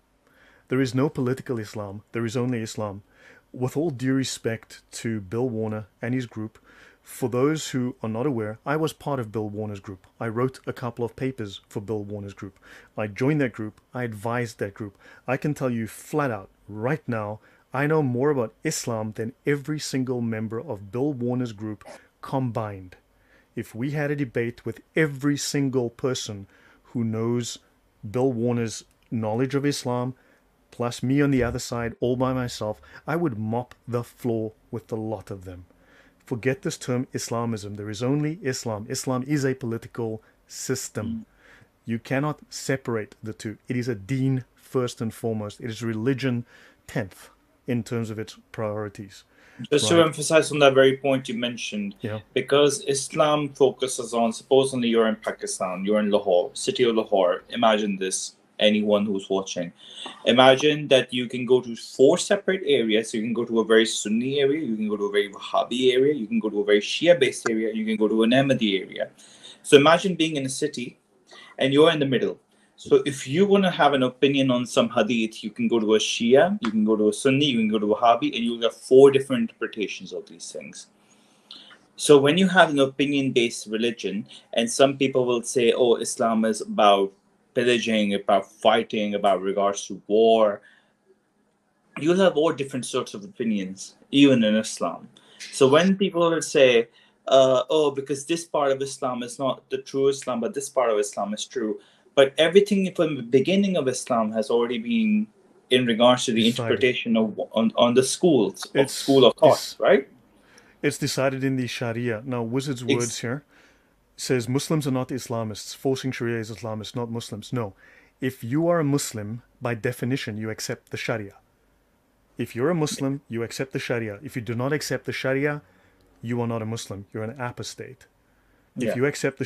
There is no political Islam. There is only Islam. With all due respect to Bill Warner and his group, for those who are not aware, I was part of Bill Warner's group. I wrote a couple of papers for Bill Warner's group. I joined that group. I advised that group. I can tell you flat out right now, I know more about Islam than every single member of Bill Warner's group combined. If we had a debate with every single person who knows Bill Warner's knowledge of Islam, plus me on the other side, all by myself, I would mop the floor with the lot of them. Forget this term Islamism. There is only Islam. Islam is a political system. You cannot separate the two. It is a deen first and foremost. It is religion 10th in terms of its priorities. Just to emphasize on that very point you mentioned, because Islam focuses on, supposedly you're in Pakistan, you're in Lahore, city of Lahore. Imagine this, anyone who's watching. Imagine that you can go to 4 separate areas. So you can go to a very Sunni area, you can go to a very Wahhabi area, you can go to a very Shia-based area, you can go to an Ahmadi area. So imagine being in a city and you're in the middle. So if you want to have an opinion on some hadith, you can go to a Shia, you can go to a Sunni, you can go to a Wahhabi, and you'll get 4 different interpretations of these things. So when you have an opinion-based religion, and some people will say, oh, Islam is about pillaging, about fighting, about regards to war, you'll have all different sorts of opinions, even in Islam. So when people will say, oh, because this part of Islam is not the true Islam, but this part of Islam is true. But everything from the beginning of Islam has already been in regards to the interpretation of on the school of thought, right? It's decided in the Sharia. Now, Wizard's words here says Muslims are not Islamists. Forcing Sharia is Islamists, not Muslims. No. If you are a Muslim, by definition, you accept the Sharia. If you're a Muslim, you accept the Sharia. If you do not accept the Sharia, you are not a Muslim. You're an apostate. If you accept the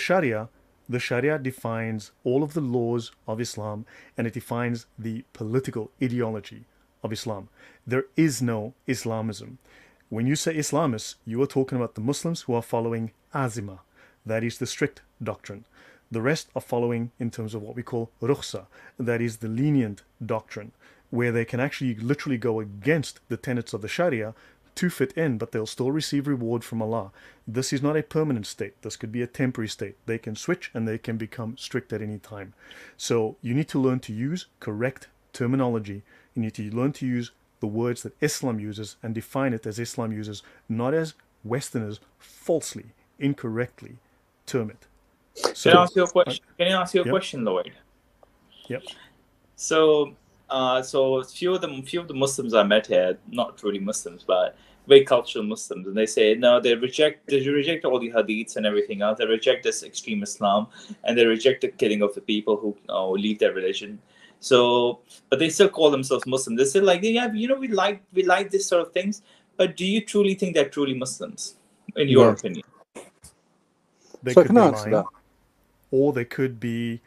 Sharia defines all of the laws of Islam, and it defines the political ideology of Islam. There is no Islamism. When you say Islamists, you are talking about the Muslims who are following Azima. That is the strict doctrine. The rest are following in terms of what we call Rukhsa. That is the lenient doctrine, where they can actually literally go against the tenets of the Sharia to fit in, but they'll still receive reward from Allah. This is not a permanent state. This could be a temporary state. They can switch and they can become strict at any time. So you need to learn to use correct terminology. You need to learn to use the words that Islam uses and define it as Islam uses, not as Westerners falsely, incorrectly term it. So, can I ask you a question, Lloyd? Yep. So a few of the Muslims I met here, not really Muslims, but very cultural Muslims, and they say no, they reject all the hadiths and everything else. They reject this extreme Islam, and they reject the killing of the people who leave their religion. So, but they still call themselves Muslims. They say like, yeah, we like this sort of things. But do you truly think they're truly Muslims, in your opinion? They could be lying, or they could be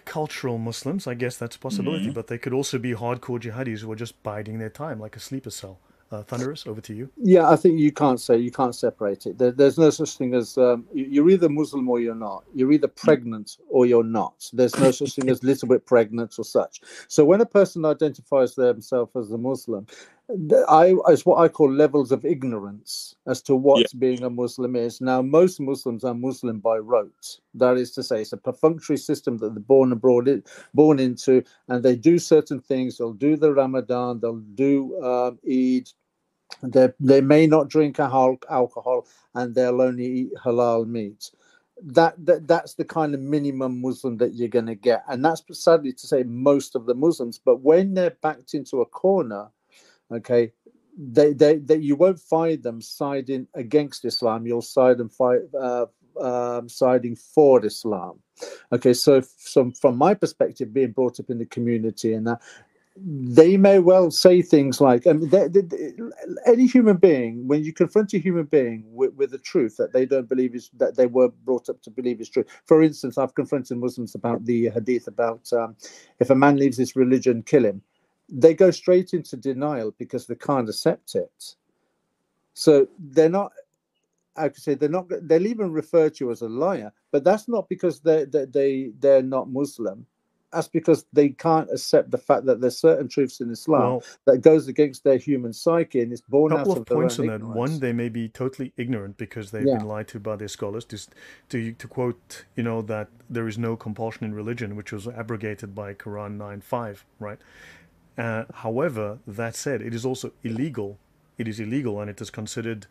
cultural Muslims. I guess that's a possibility, but they could also be hardcore jihadis who are just biding their time like a sleeper cell. Thunderous, over to you. Yeah, I think you can't separate it. There's no such thing as you're either Muslim or you're not. You're either pregnant or you're not. There's no such thing as little bit pregnant or such. So when a person identifies themselves as a Muslim, it's what I call levels of ignorance as to what being a Muslim is. Now, most Muslims are Muslim by rote. That is to say, it's a perfunctory system that they're born into, and they do certain things. They'll do the Ramadan, they'll do Eid. They may not drink alcohol, and they'll only eat halal meat. That's the kind of minimum Muslim that you're going to get, and that's sadly to say most of the Muslims. But when they're backed into a corner, okay, they you won't find them siding against Islam. You'll side them siding for Islam. Okay, so from my perspective, being brought up in the community and that, they may well say things like, any human being, when you confront a human being with the truth that they don't believe is, that they were brought up to believe is true. For instance, I've confronted Muslims about the hadith about if a man leaves his religion, kill him. They go straight into denial because they can't accept it. So they're not, I could say they'll even refer to you as a liar, but that's not because they're not Muslim. That's because they can't accept the fact that there's certain truths in Islam that goes against their human psyche, and it's born out of their own ignorance. One, they may be totally ignorant because they've been lied to by their scholars. To quote, that there is no compulsion in religion, which was abrogated by Quran 9:5, right? However, that said, it is also illegal. It is illegal, and it is considered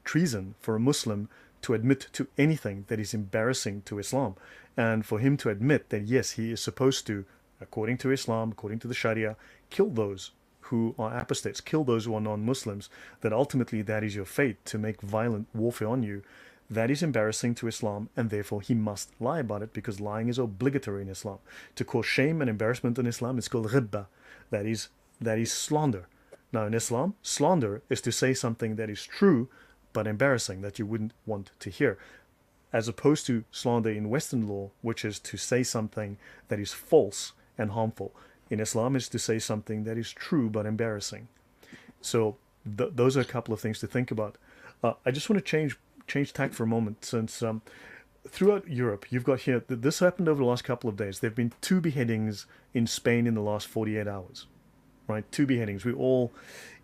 treason for a Muslim to admit to anything that is embarrassing to Islam, and for him to admit that yes, he is supposed to, according to Islam, according to the Sharia, kill those who are apostates, kill those who are non-Muslims, that ultimately that is your fate, to make violent warfare on you. That is embarrassing to Islam, and therefore he must lie about it, because lying is obligatory in Islam. To cause shame and embarrassment in Islam is called ghibba. That is slander. Now in Islam, slander is to say something that is true but embarrassing, that you wouldn't want to hear, as opposed to slander in Western law, which is to say something that is false and harmful. In Islam, it's to say something that is true but embarrassing. So those are a couple of things to think about. I just want to change tack for a moment, since throughout Europe, you've got here, this happened over the last couple of days. There have been 2 beheadings in Spain in the last 48 hours. Right, 2 beheadings. We all,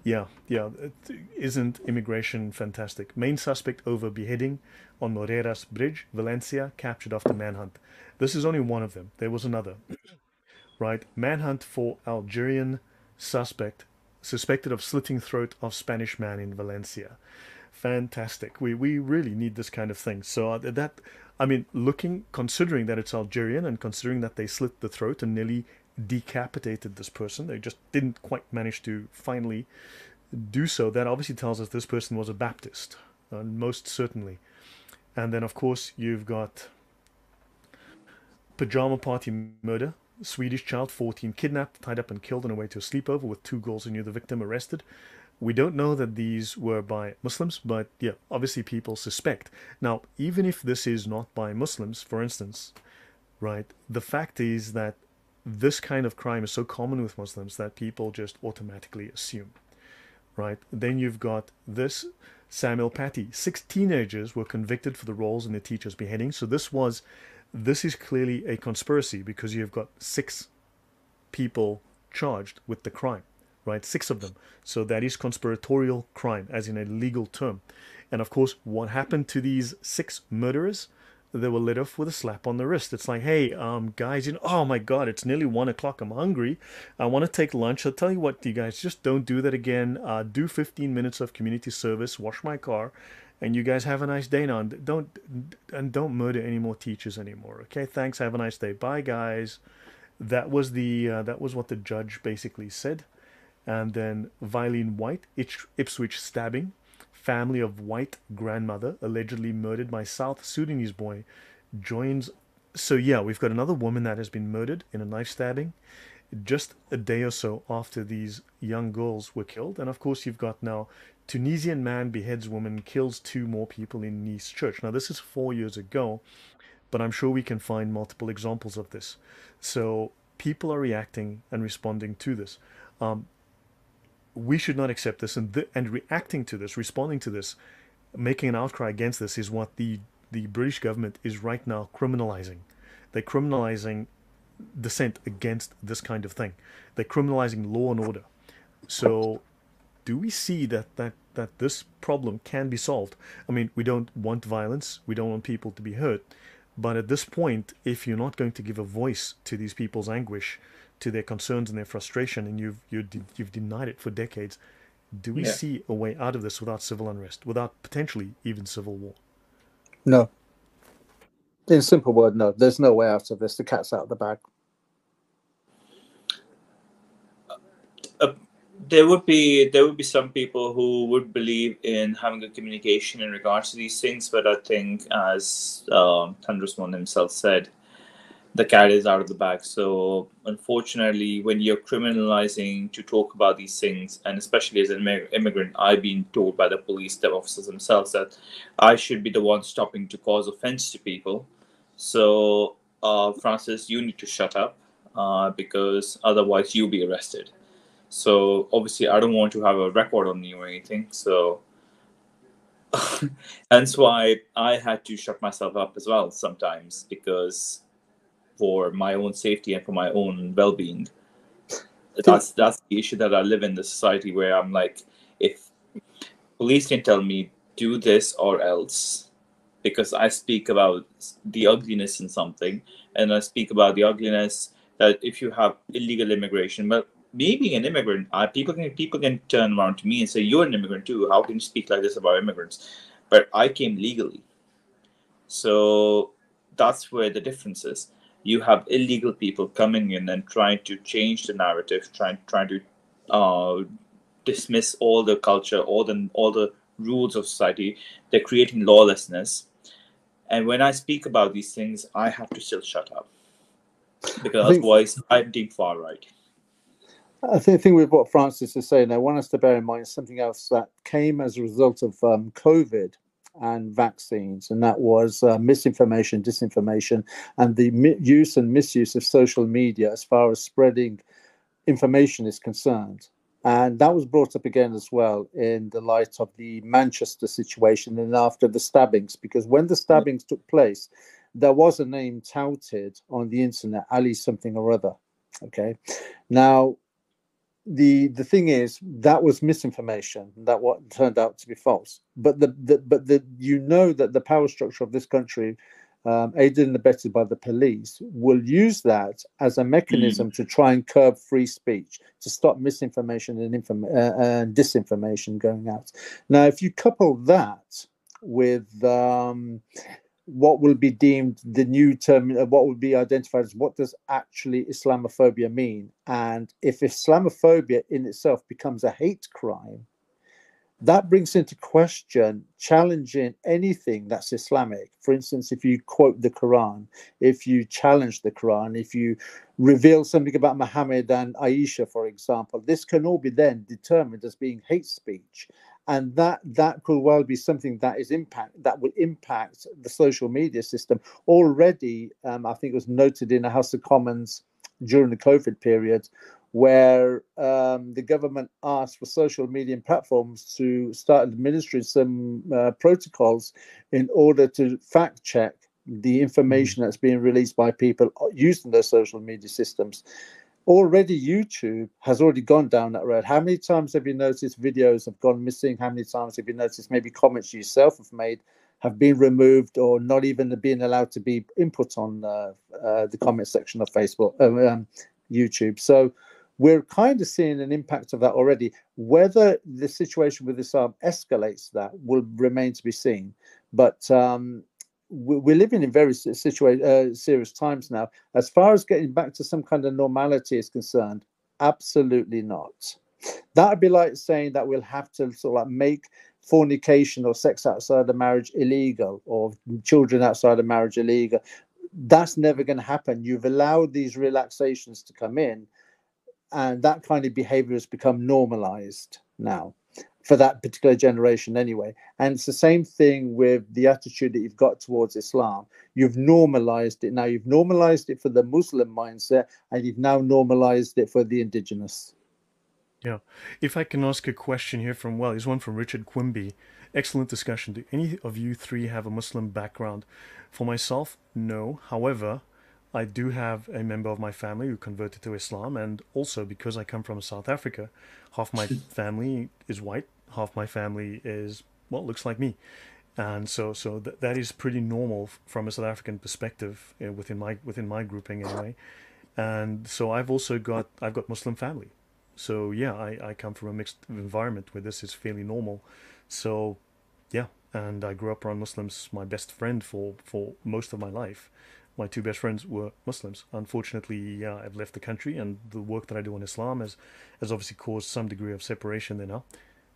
isn't immigration fantastic? Main suspect over beheading on Moreras Bridge, Valencia, captured after manhunt. This is only one of them. There was another. Right, manhunt for Algerian suspected of slitting throat of Spanish man in Valencia. Fantastic. We really need this kind of thing. So considering that it's Algerian, and considering that they slit the throat and nearly decapitated this person, they just didn't quite manage to finally do so, that obviously tells us this person was a Baptist, most certainly. And then of course you've got pajama party murder, Swedish child 14 kidnapped, tied up and killed on the way to a sleepover, with 2 girls who knew the victim arrested. We don't know that these were by Muslims, but yeah, obviously people suspect. Now, even if this is not by Muslims, for instance, right, the fact is that this kind of crime is so common with Muslims that people just automatically assume, right? Then you've got this Samuel Paty. 6 teenagers were convicted for the roles in the teacher's beheading. So this is clearly a conspiracy, because you've got 6 people charged with the crime, right? 6 of them. So that is conspiratorial crime, as in a legal term. And of course, what happened to these 6 murderers? They were let off with a slap on the wrist. It's like, hey, guys, oh my God, it's nearly 1 o'clock. I'm hungry. I want to take lunch. I'll tell you what, you guys, just don't do that again. Do 15 minutes of community service, wash my car, and you guys have a nice day now. And don't murder any more teachers anymore. Okay, thanks. Have a nice day. Bye, guys. That was what the judge basically said. And then Vilene White, Ipswich stabbing. Family of white grandmother allegedly murdered by South Sudanese boy joins. So yeah, we've got another woman that has been murdered in a knife stabbing just a day or so after these young girls were killed. And of course you've got now Tunisian man beheads woman, kills 2 more people in Nice church. Now this is 4 years ago, but I'm sure we can find multiple examples of this. So people are reacting and responding to this. We should not accept this, and reacting to this, responding to this, making an outcry against this is what the British government is right now criminalizing. They're criminalizing dissent against this kind of thing. They're criminalizing law and order. So do we see that this problem can be solved? I mean, we don't want violence. We don't want people to be hurt. But at this point, if you're not going to give a voice to these people's anguish, to their concerns and their frustration, and you've denied it for decades, do we see a way out of this without civil unrest, without potentially even civil war? No. In a simple word, no. There's no way out of this. The cat's out of the bag. there would be some people who would believe in having a communication in regards to these things, but I think, as Thundersman himself said, the cat is out of the bag. So unfortunately, when you're criminalizing to talk about these things, and especially as an immigrant, I've been told by the police officers themselves that I should be the one stopping to cause offense to people. So Francis, you need to shut up, because otherwise you'll be arrested. So obviously, I don't want to have a record on you or anything. So that's why I had to shut myself up as well sometimes, because for my own safety and for my own well-being. That's the issue that I live in the society, where I'm like, if police can tell me do this or else, because I speak about the ugliness in something, and I speak about the ugliness that if you have illegal immigration, but me being an immigrant, people can turn around to me and say, "You're an immigrant too. How can you speak like this about immigrants?" But I came legally, so that's where the difference is. You have illegal people coming in and trying to change the narrative, trying to uh, dismiss all the culture, all the rules of society. They're creating lawlessness. And when I speak about these things, I have to still shut up, because otherwise I'm deemed far right. I think with what Francis is saying, I want us to bear in mind something else that came as a result of COVID and vaccines, and that was misinformation, disinformation, and the use and misuse of social media as far as spreading information is concerned. And that was brought up again as well in the light of the Manchester situation and after the stabbings, because when the stabbings took place, there was a name touted on the internet, Ali something or other. Okay. Now, the thing is that was misinformation, that what turned out to be false, but the you know that the power structure of this country, aided and abetted by the police, will use that as a mechanism to try and curb free speech, to stop misinformation and disinformation going out. Now, if you couple that with what will be deemed the new term, what would be identified as what does actually Islamophobia mean? And if Islamophobia in itself becomes a hate crime, that brings into question challenging anything that's Islamic. For instance, if you quote the Quran, if you challenge the Quran, if you reveal something about Muhammad and Aisha, for example, this can all be then determined as being hate speech. And that could well be something that will impact the social media system. Already, I think it was noted in the House of Commons during the COVID period, where the government asked for social media platforms to start administering some protocols in order to fact check the information that's being released by people using those social media systems. Already YouTube has already gone down that road. How many times have you noticed videos have gone missing? How many times have you noticed maybe comments you yourself have made have been removed or not even being allowed to be input on the comment section of Facebook, YouTube? So we're kind of seeing an impact of that already. Whether the situation with Islam escalates that will remain to be seen. But we're living in very serious times now. As far as getting back to some kind of normality is concerned, absolutely not. That would be like saying that we'll have to sort of like make fornication or sex outside of marriage illegal, or children outside of marriage illegal. That's never going to happen. You've allowed these relaxations to come in, and that kind of behavior has become normalized now for that particular generation anyway. And it's the same thing with the attitude that you've got towards Islam. You've normalized it now. You've normalized it for the Muslim mindset, and you've now normalized it for the indigenous. Yeah. If I can ask a question here from, well, here's one from Richard Quimby. Excellent discussion. Do any of you three have a Muslim background? For myself, no. However, I do have a member of my family who converted to Islam, and also because I come from South Africa, half my family is white, half my family is, well, looks like me. And so that is pretty normal from a South African perspective, within my grouping anyway. And so I've got Muslim family. So yeah, I come from a mixed environment where this is fairly normal. So yeah, and I grew up around Muslims, my best friend for most of my life. my two best friends were Muslims. Unfortunately, yeah, I've left the country, and the work that I do in Islam has obviously caused some degree of separation there now.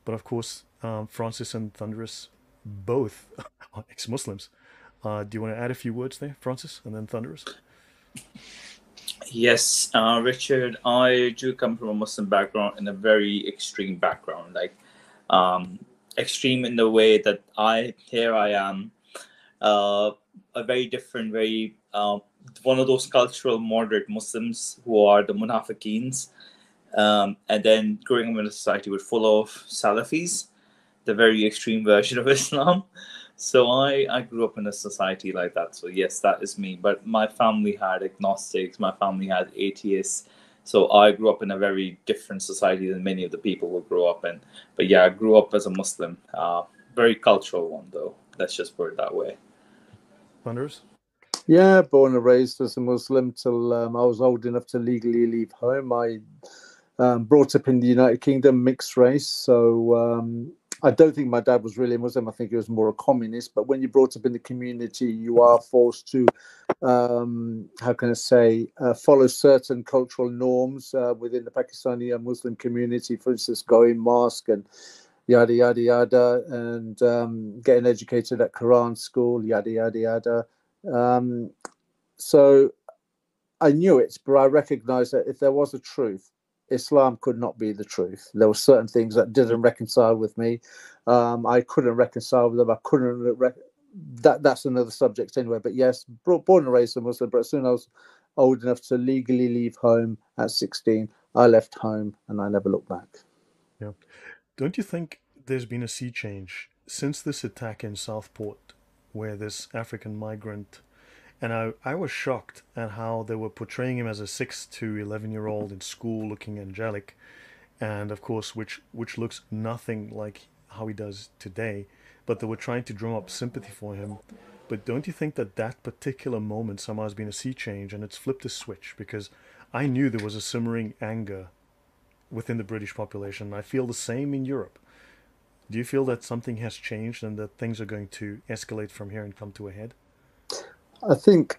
But of course, Francis and Thunderous both are ex-Muslims. Do you want to add a few words there, Francis, and then Thunderous? Yes, Richard, I do come from a Muslim background and a very extreme background. Like, um, extreme in the way that I am, uh, a very different, very one of those cultural moderate Muslims who are the munafiqeens. And then growing up in a society with full of Salafis, the very extreme version of Islam. So I grew up in a society like that. So yes, that is me. But my family had agnostics. My family had atheists. So I grew up in a very different society than many of the people will grow up in. But yeah, I grew up as a Muslim. Very cultural one though. Let's just put it that way. Thunderous? Yeah, born and raised as a Muslim till I was old enough to legally leave home. I brought up in the United Kingdom, mixed race. So I don't think my dad was really a Muslim. I think he was more a communist. But when you're brought up in the community, you are forced to, how can I say, follow certain cultural norms within the Pakistani Muslim community. For instance, going mosque and yada, yada, yada, and getting educated at Quran school, yada, yada, yada. So I knew it, but I recognized that if there was a truth, Islam could not be the truth. There were certain things that didn't reconcile with me. I couldn't reconcile with them. I couldn't. That's another subject anyway. But yes, born and raised a Muslim. But as soon as I was old enough to legally leave home at 16, I left home and I never looked back. Yeah. Don't you think there's been a sea change since this attack in Southport, where this African migrant, and I was shocked at how they were portraying him as a 6 to 11-year-old in school looking angelic, and of course, which looks nothing like how he does today, but they were trying to drum up sympathy for him. But don't you think that that particular moment somehow has been a sea change and it's flipped a switch? Because I knew there was a simmering anger within the British population. I feel the same in Europe. Do you feel that something has changed and that things are going to escalate from here and come to a head? I think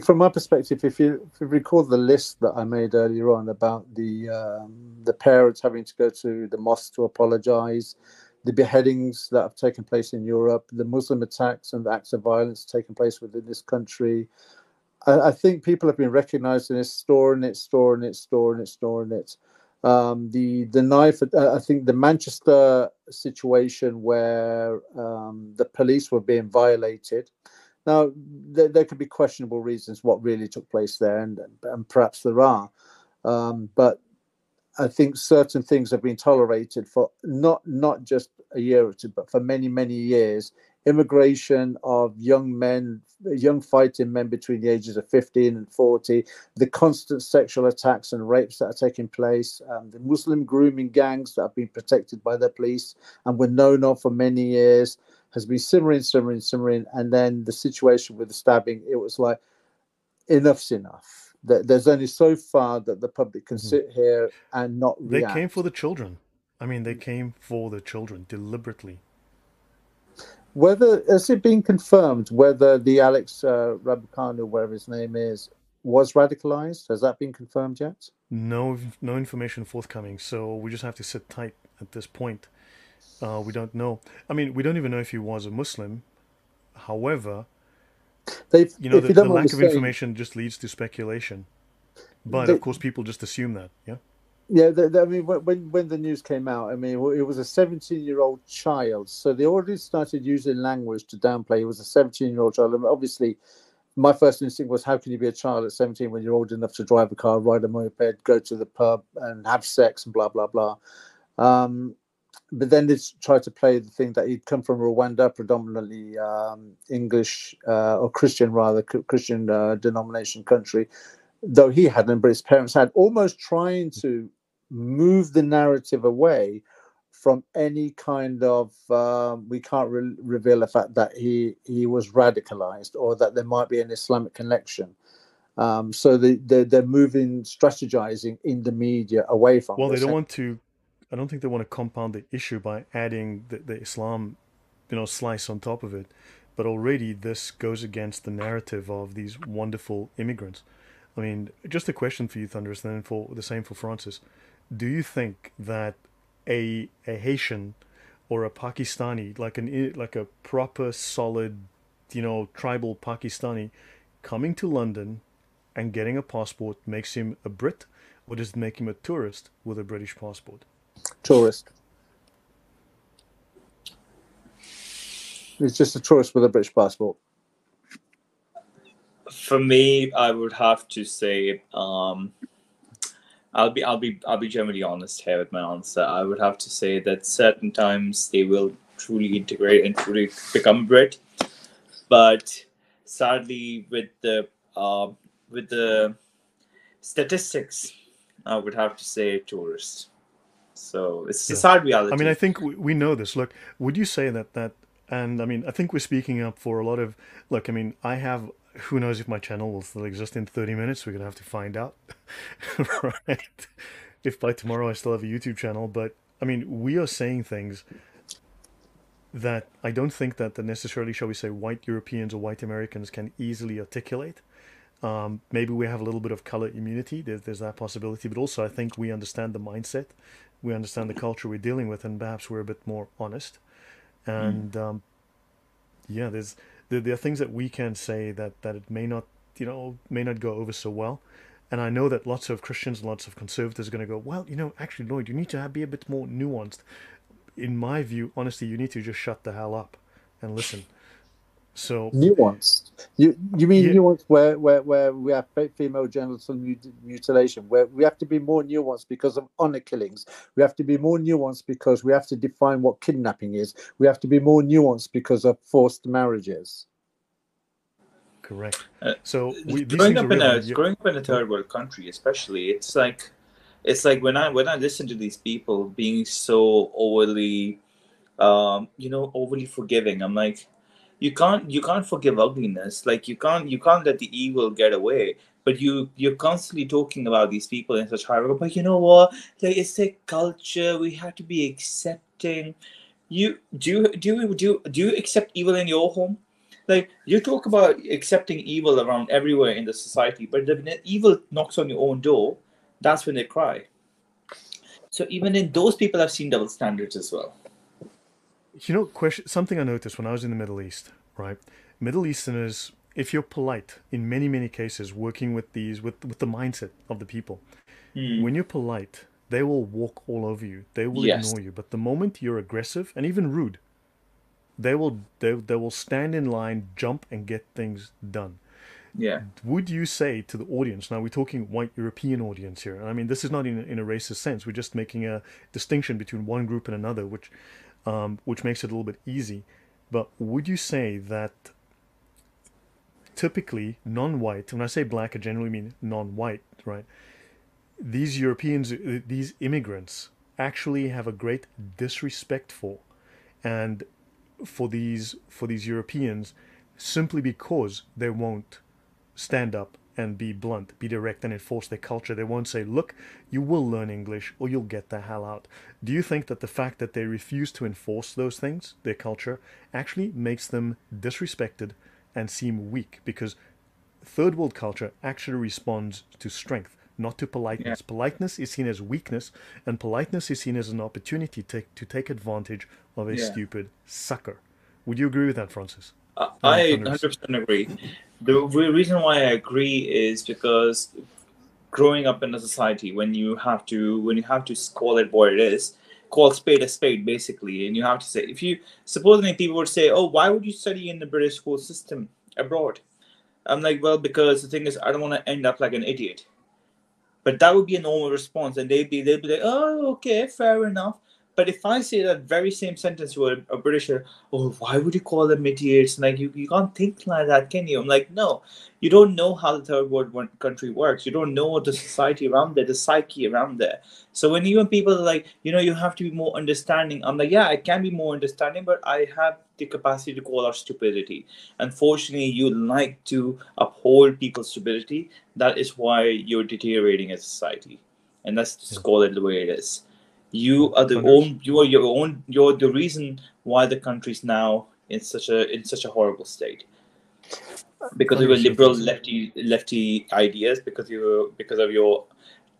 from my perspective, if you recall the list that I made earlier on about the parents having to go to the mosque to apologize, the beheadings that have taken place in Europe, the Muslim attacks and the acts of violence taking place within this country, I think people have been recognizing it, storing it, storing it, storing it, storing it. The knife, I think the Manchester situation where the police were being violated. Now, there could be questionable reasons what really took place there, and perhaps there are. But I think certain things have been tolerated for not just a year or two, but for many, many years. Immigration of young men, young fighting men between the ages of 15 and 40, the constant sexual attacks and rapes that are taking place, the Muslim grooming gangs that have been protected by the police and were known of for many years, has been simmering, simmering, simmering. And then the situation with the stabbing, it was like, enough's enough. There's only so far that the public can sit here and not They came for react. the children. I mean, they came for the children deliberately. Whether has it been confirmed whether the Alex Rabucanu, whatever his name is, was radicalized? Has that been confirmed yet? No information forthcoming, so we just have to sit tight at this point. We don't know. I mean, we don't even know if he was a Muslim. However, They've, you know, if the, you don't the mind me lack of saying, information just leads to speculation. But of they, course, people just assume that. Yeah. yeah, I mean, when the news came out, I mean, it was a 17-year-old child, so they already started using language to downplay. It was a 17-year-old child, and obviously, my first instinct was, how can you be a child at 17 when you're old enough to drive a car, ride a moped, go to the pub, and have sex, and blah blah blah. Um, but then they tried to play the thing that he'd come from Rwanda, predominantly English or Christian, rather Christian denomination country, though he hadn't, but his parents had, almost trying to move the narrative away from any kind of we can't reveal the fact that he was radicalized or that there might be an Islamic connection. So they're moving, strategizing in the media away from Well, they this. don't want to. I don't think they want to compound the issue by adding the Islam, slice on top of it. but already this goes against the narrative of these wonderful immigrants. I mean, just a question for you, Thunderous, and then for the same for Francis. Do you think that a Haitian or a Pakistani, like a proper solid, tribal Pakistani, coming to London and getting a passport makes him a Brit, or does it make him a tourist with a British passport? Tourist. He's just a tourist with a British passport. For me, I would have to say, I'll be generally honest here with my answer. I would have to say that certain times they will truly integrate and truly become Brit, but sadly, with the statistics, I would have to say tourist. So it's a sad reality. I mean, I think we know this. Look, would you say that, and I mean, I think we're speaking up for a lot of, look, I mean, I have, who knows if my channel will still exist in 30 minutes? We're going to have to find out, right? If by tomorrow I still have a YouTube channel. But, I mean, we are saying things that I don't think that necessarily, shall we say, white Europeans or white Americans can easily articulate. Maybe we have a little bit of color immunity. There's that possibility. But also, I think we understand the mindset. We understand the culture we're dealing with, and perhaps we're a bit more honest. And, yeah, there are things that we can say that it may not go over so well. And I know that lots of Christians, lots of conservatives are going to go, well, actually, Lloyd, you need to be a bit more nuanced. In my view, honestly, you need to just shut the hell up and listen. So nuanced. You mean nuanced where we have female genital mutilation, where we have to be more nuanced because of honor killings. We have to be more nuanced because we have to define what kidnapping is. We have to be more nuanced because of forced marriages. Correct. So growing up in a third world country, especially, it's like when I listen to these people being so overly, overly forgiving, I'm like, you can't forgive ugliness. Like you can't let the evil get away. But you're constantly talking about these people in such high regard. But you know what? Like it's their culture. We have to be accepting. Do you accept evil in your home? Like you talk about accepting evil around everywhere in the society, but when evil knocks on your own door, that's when they cry. So even in those people, I've seen double standards as well. Something I noticed when I was in the Middle East, right? Middle Easterners, if you're polite, in many, many cases, working with the mindset of the people, when you're polite, they will walk all over you. They will ignore you. But the moment you're aggressive and even rude, they will stand in line, jump, and get things done. Yeah. Would you say to the audience, now we're talking white European audience here, and I mean, this is not in a racist sense, we're just making a distinction between one group and another, which makes it a little bit easy. But would you say that typically non-white, when I say black, I generally mean non-white, right? These Europeans, these immigrants, actually have a great disrespect for these Europeans, simply because they won't stand up and be blunt, be direct, and enforce their culture. They won't say, look, you will learn English or you'll get the hell out. Do you think that the fact that they refuse to enforce those things, their culture, actually makes them disrespected and seem weak? Because third world culture actually responds to strength, not to politeness. Yeah. Politeness is seen as weakness, and politeness is seen as an opportunity to take advantage of a stupid sucker. Would you agree with that, Francis? I 100% agree. The reason why I agree is because growing up in a society, when you have to call it what it is, call spade a spade, basically, and you have to say, if you supposedly people would say, oh, why would you study in the British school system abroad? I'm like, well, because the thing is, I don't want to end up like an idiot. But that would be a normal response, and they'd be like, oh, okay, fair enough. But if I say that very same sentence to a Britisher, oh, why would you call them idiots? Like, you can't think like that, can you? I'm like, no, you don't know how the third world country works. You don't know the society around there, the psyche around there. So when even people are like, you have to be more understanding, I'm like, yeah, I can be more understanding, but I have the capacity to call out stupidity. Unfortunately, you like to uphold people's stupidity. That is why you're deteriorating as a society. And let's just call it the way it is. You're the reason why the country's now in such a horrible state because of your Thunderous, your liberal thoughts? lefty ideas, because of your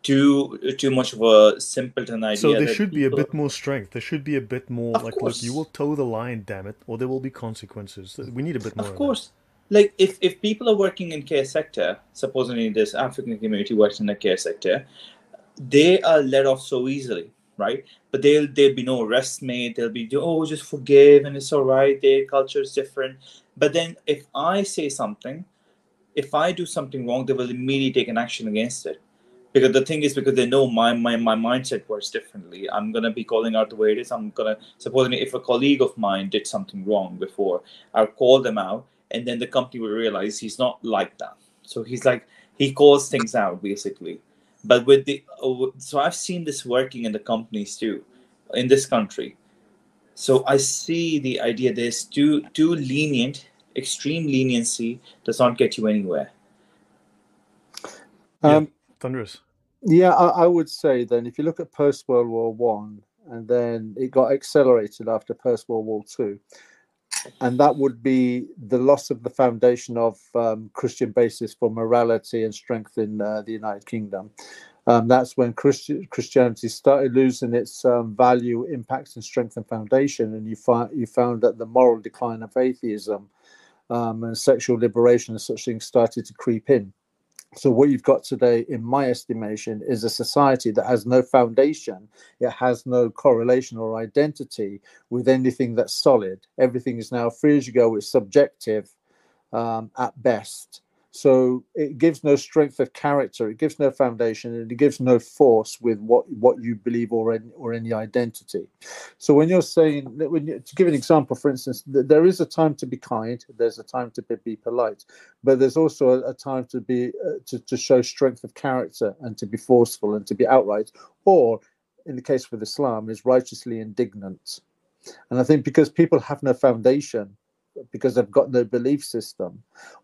too much of a simpleton So idea there that should be a people. bit more strength. There should be a bit more Of like, look, you will course, toe the line, damn it, or there will be consequences. We need a bit more of of that. course. Like if people are working in care sector, supposedly this African community works in the care sector, they are let off so easily, right? But there'll be no arrest made. They'll be, oh, just forgive and it's all right. Their culture is different. But then if I say something, if I do something wrong, they will immediately take an action against it. Because the thing is, because they know my mindset works differently. I'm gonna be calling out the way it is. I'm gonna, supposedly, if a colleague of mine did something wrong before, I'll call them out, and then the company will realize he's not like that. So he's like, he calls things out basically. But with the so I've seen this working in the companies too, in this country. So I see the idea there's too lenient, extreme leniency does not get you anywhere. Yeah, Thunderous. Yeah, I would say then if you look at post World War One, and then it got accelerated after post World War Two, and that would be the loss of the foundation of Christian basis for morality and strength in the United Kingdom. That's when Christianity started losing its value, impact, and strength and foundation, and you found that the moral decline of atheism and sexual liberation and such things started to creep in. So what you've got today, in my estimation, is a society that has no foundation. It has no correlation or identity with anything that's solid. Everything is now free as you go. It's subjective at best. So it gives no strength of character. It gives no foundation, and it gives no force with what you believe or any identity. So when you're saying, to give an example, for instance, there is a time to be kind. There's a time to be polite, but there's also a time to be to show strength of character and to be forceful and to be outright, or in the case with Islam, is righteously indignant. And I think because people have no foundation, because they've got no belief system,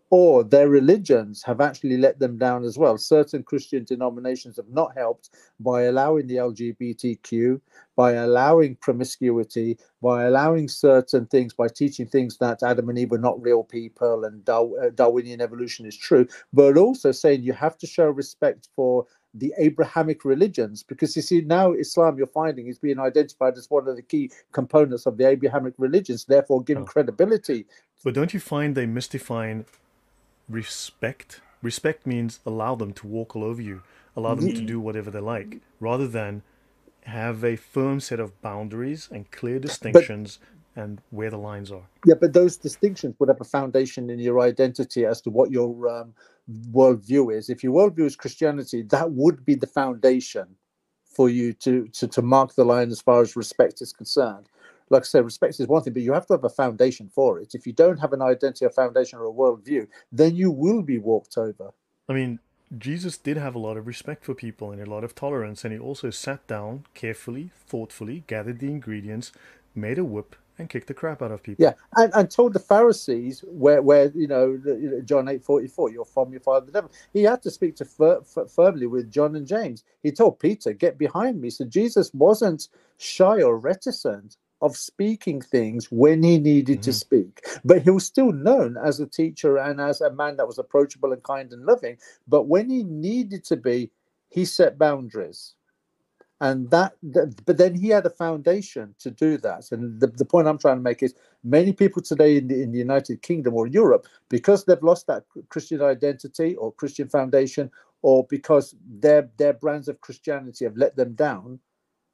or their religions have actually let them down as well. Certain Christian denominations have not helped by allowing the LGBTQ, by allowing promiscuity, by allowing certain things, by teaching things that Adam and Eve are not real people and Darwinian evolution is true, but also saying you have to show respect for the Abrahamic religions, because you see now Islam, you're finding, is being identified as one of the key components of the Abrahamic religions, therefore giving credibility. But don't you find they mystifying respect? Respect means allow them to walk all over you, allow them to do whatever they like, rather than have a firm set of boundaries and clear distinctions and where the lines are. Yeah, but those distinctions would have a foundation in your identity as to what your worldview is. If your worldview is Christianity, that would be the foundation for you to mark the line as far as respect is concerned. Like I said, respect is one thing, but you have to have a foundation for it. If you don't have an identity, a foundation, or a worldview, then you will be walked over. I mean, Jesus did have a lot of respect for people and a lot of tolerance, and he also sat down carefully, thoughtfully, gathered the ingredients, made a whip, and kicked the crap out of people. Yeah, and told the Pharisees where John 8:44, you're from your father the devil. He had to speak to firmly with John and James. He told Peter, get behind me. So Jesus wasn't shy or reticent of speaking things when he needed to speak, but he was still known as a teacher and as a man that was approachable and kind and loving. But when he needed to be, he set boundaries. And but then he had a foundation to do that. And the point I'm trying to make is many people today in the United Kingdom or Europe, because they've lost that Christian identity or Christian foundation, or because their brands of Christianity have let them down,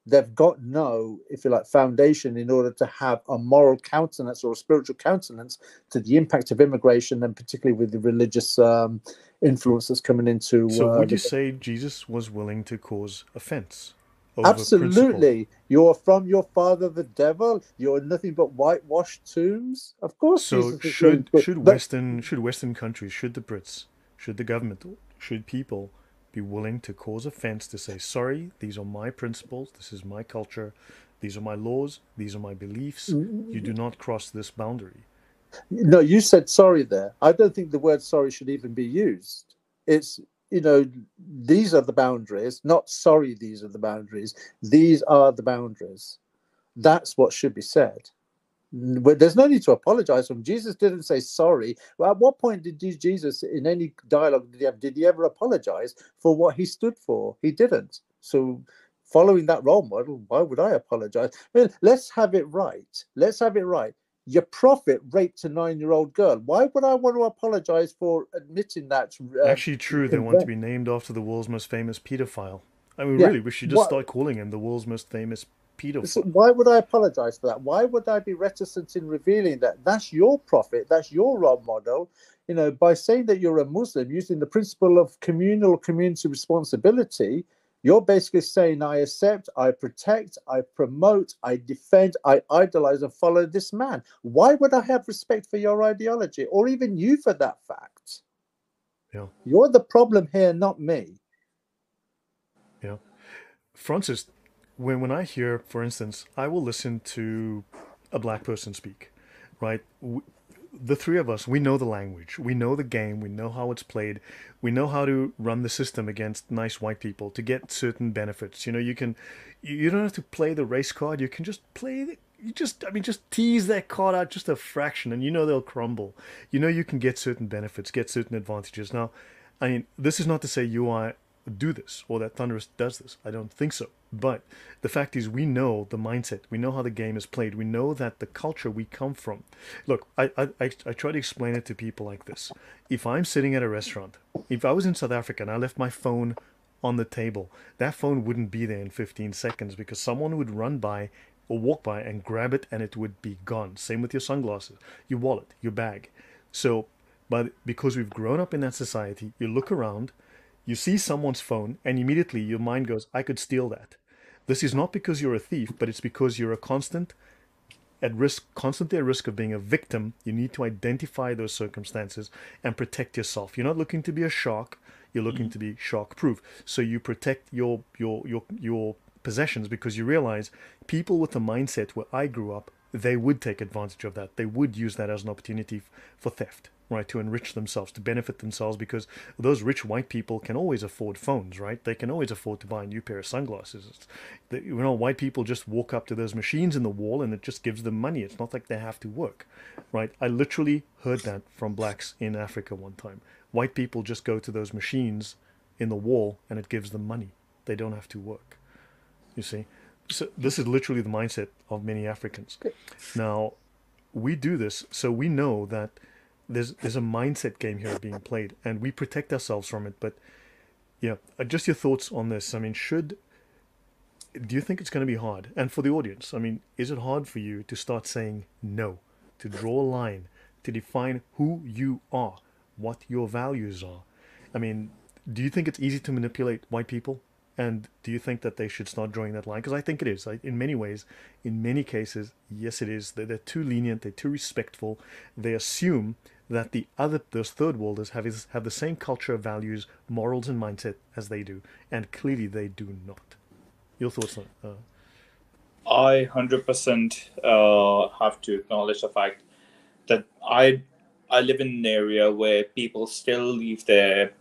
they've got no, if you like, foundation in order to have a moral countenance or a spiritual countenance to the impact of immigration, and particularly with the religious influences coming into. So would you say Jesus was willing to cause offense? Absolutely. Principle. You're from your father the devil. You're nothing but whitewashed tombs. Of course. So should Western countries, should the Brits, should the government, should people be willing to cause offense to say, sorry, these are my principles, this is my culture, these are my laws, these are my beliefs, you do not cross this boundary? No, you said sorry there. I don't think the word sorry should even be used. It's, these are the boundaries, not sorry, these are the boundaries. These are the boundaries. That's what should be said. There's no need to apologize from. Jesus didn't say sorry. Well, at what point did Jesus, in any dialogue did he ever apologize for what he stood for? He didn't. So following that role model, why would I apologize? I mean, let's have it right. Let's have it right. Your prophet raped a 9-year-old girl. Why would I want to apologize for admitting that? Actually, true. They want to Convent? be named after the world's most famous pedophile. I mean, Yeah. really, we should just What? start calling him the world's most famous So pedophile. why would I apologize for that? Why would I be reticent in revealing that? That's your prophet. That's your role model. You know, by saying that you're a Muslim, using the principle of communal community responsibility, you're basically saying, I accept, I protect, I promote, I defend, I idolize and follow this man. Why would I have respect for your ideology or even you for that fact? Yeah, You're the problem here, not me. yeah. Francis, when I hear, for instance, I will listen to a black person speak, right? The three of us, we know the language, we know the game, we know how it's played, we know how to run the system against nice white people to get certain benefits. You know, you don't have to play the race card. You can just just tease that card out just a fraction, and you know they'll crumble. You know you can get certain benefits, get certain advantages. Now, I mean, this is not to say you are do this or that Thunderous does this. I don't think so. But the fact is, we know the mindset. We know how the game is played. We know that the culture we come from. Look, I try to explain it to people like this. If I'm sitting at a restaurant, if I was in South Africa and I left my phone on the table, that phone wouldn't be there in 15 seconds because someone would run by or walk by and grab it and it would be gone. Same with your sunglasses, your wallet, your bag. So, but because we've grown up in that society, you look around, you see someone's phone, and immediately your mind goes, I could steal that. This is not because you're a thief, but it's because you're a constantly at risk of being a victim. You need to identify those circumstances and protect yourself. You're not looking to be a shark. You're looking to be shark proof. So you protect your possessions because you realize people with the mindset where I grew up, they would take advantage of that. They would use that as an opportunity for theft, right? To enrich themselves, to benefit themselves, because those rich white people can always afford phones, right? They can always afford to buy a new pair of sunglasses. White people just walk up to those machines in the wall and it just gives them money. It's not like they have to work, right? I literally heard that from blacks in Africa one time. White people just go to those machines in the wall and it gives them money. They don't have to work. You see? So this is literally the mindset of many Africans. Now, we do this so we know that there's a mindset game here being played and we protect ourselves from it. But yeah, just your thoughts on this. I mean, do you think it's going to be hard? And for the audience, I mean, is it hard for you to start saying no, to draw a line, to define who you are, what your values are? I mean, do you think it's easy to manipulate white people? And do you think that they should start drawing that line? Because I think it is. In many ways, in many cases, yes, it is. They're too lenient. They're too respectful. They assume that those third worlders have the same culture, values, morals, and mindset as they do, and clearly they do not. Your thoughts on? I 100% have to acknowledge the fact that I live in an area where people still leave their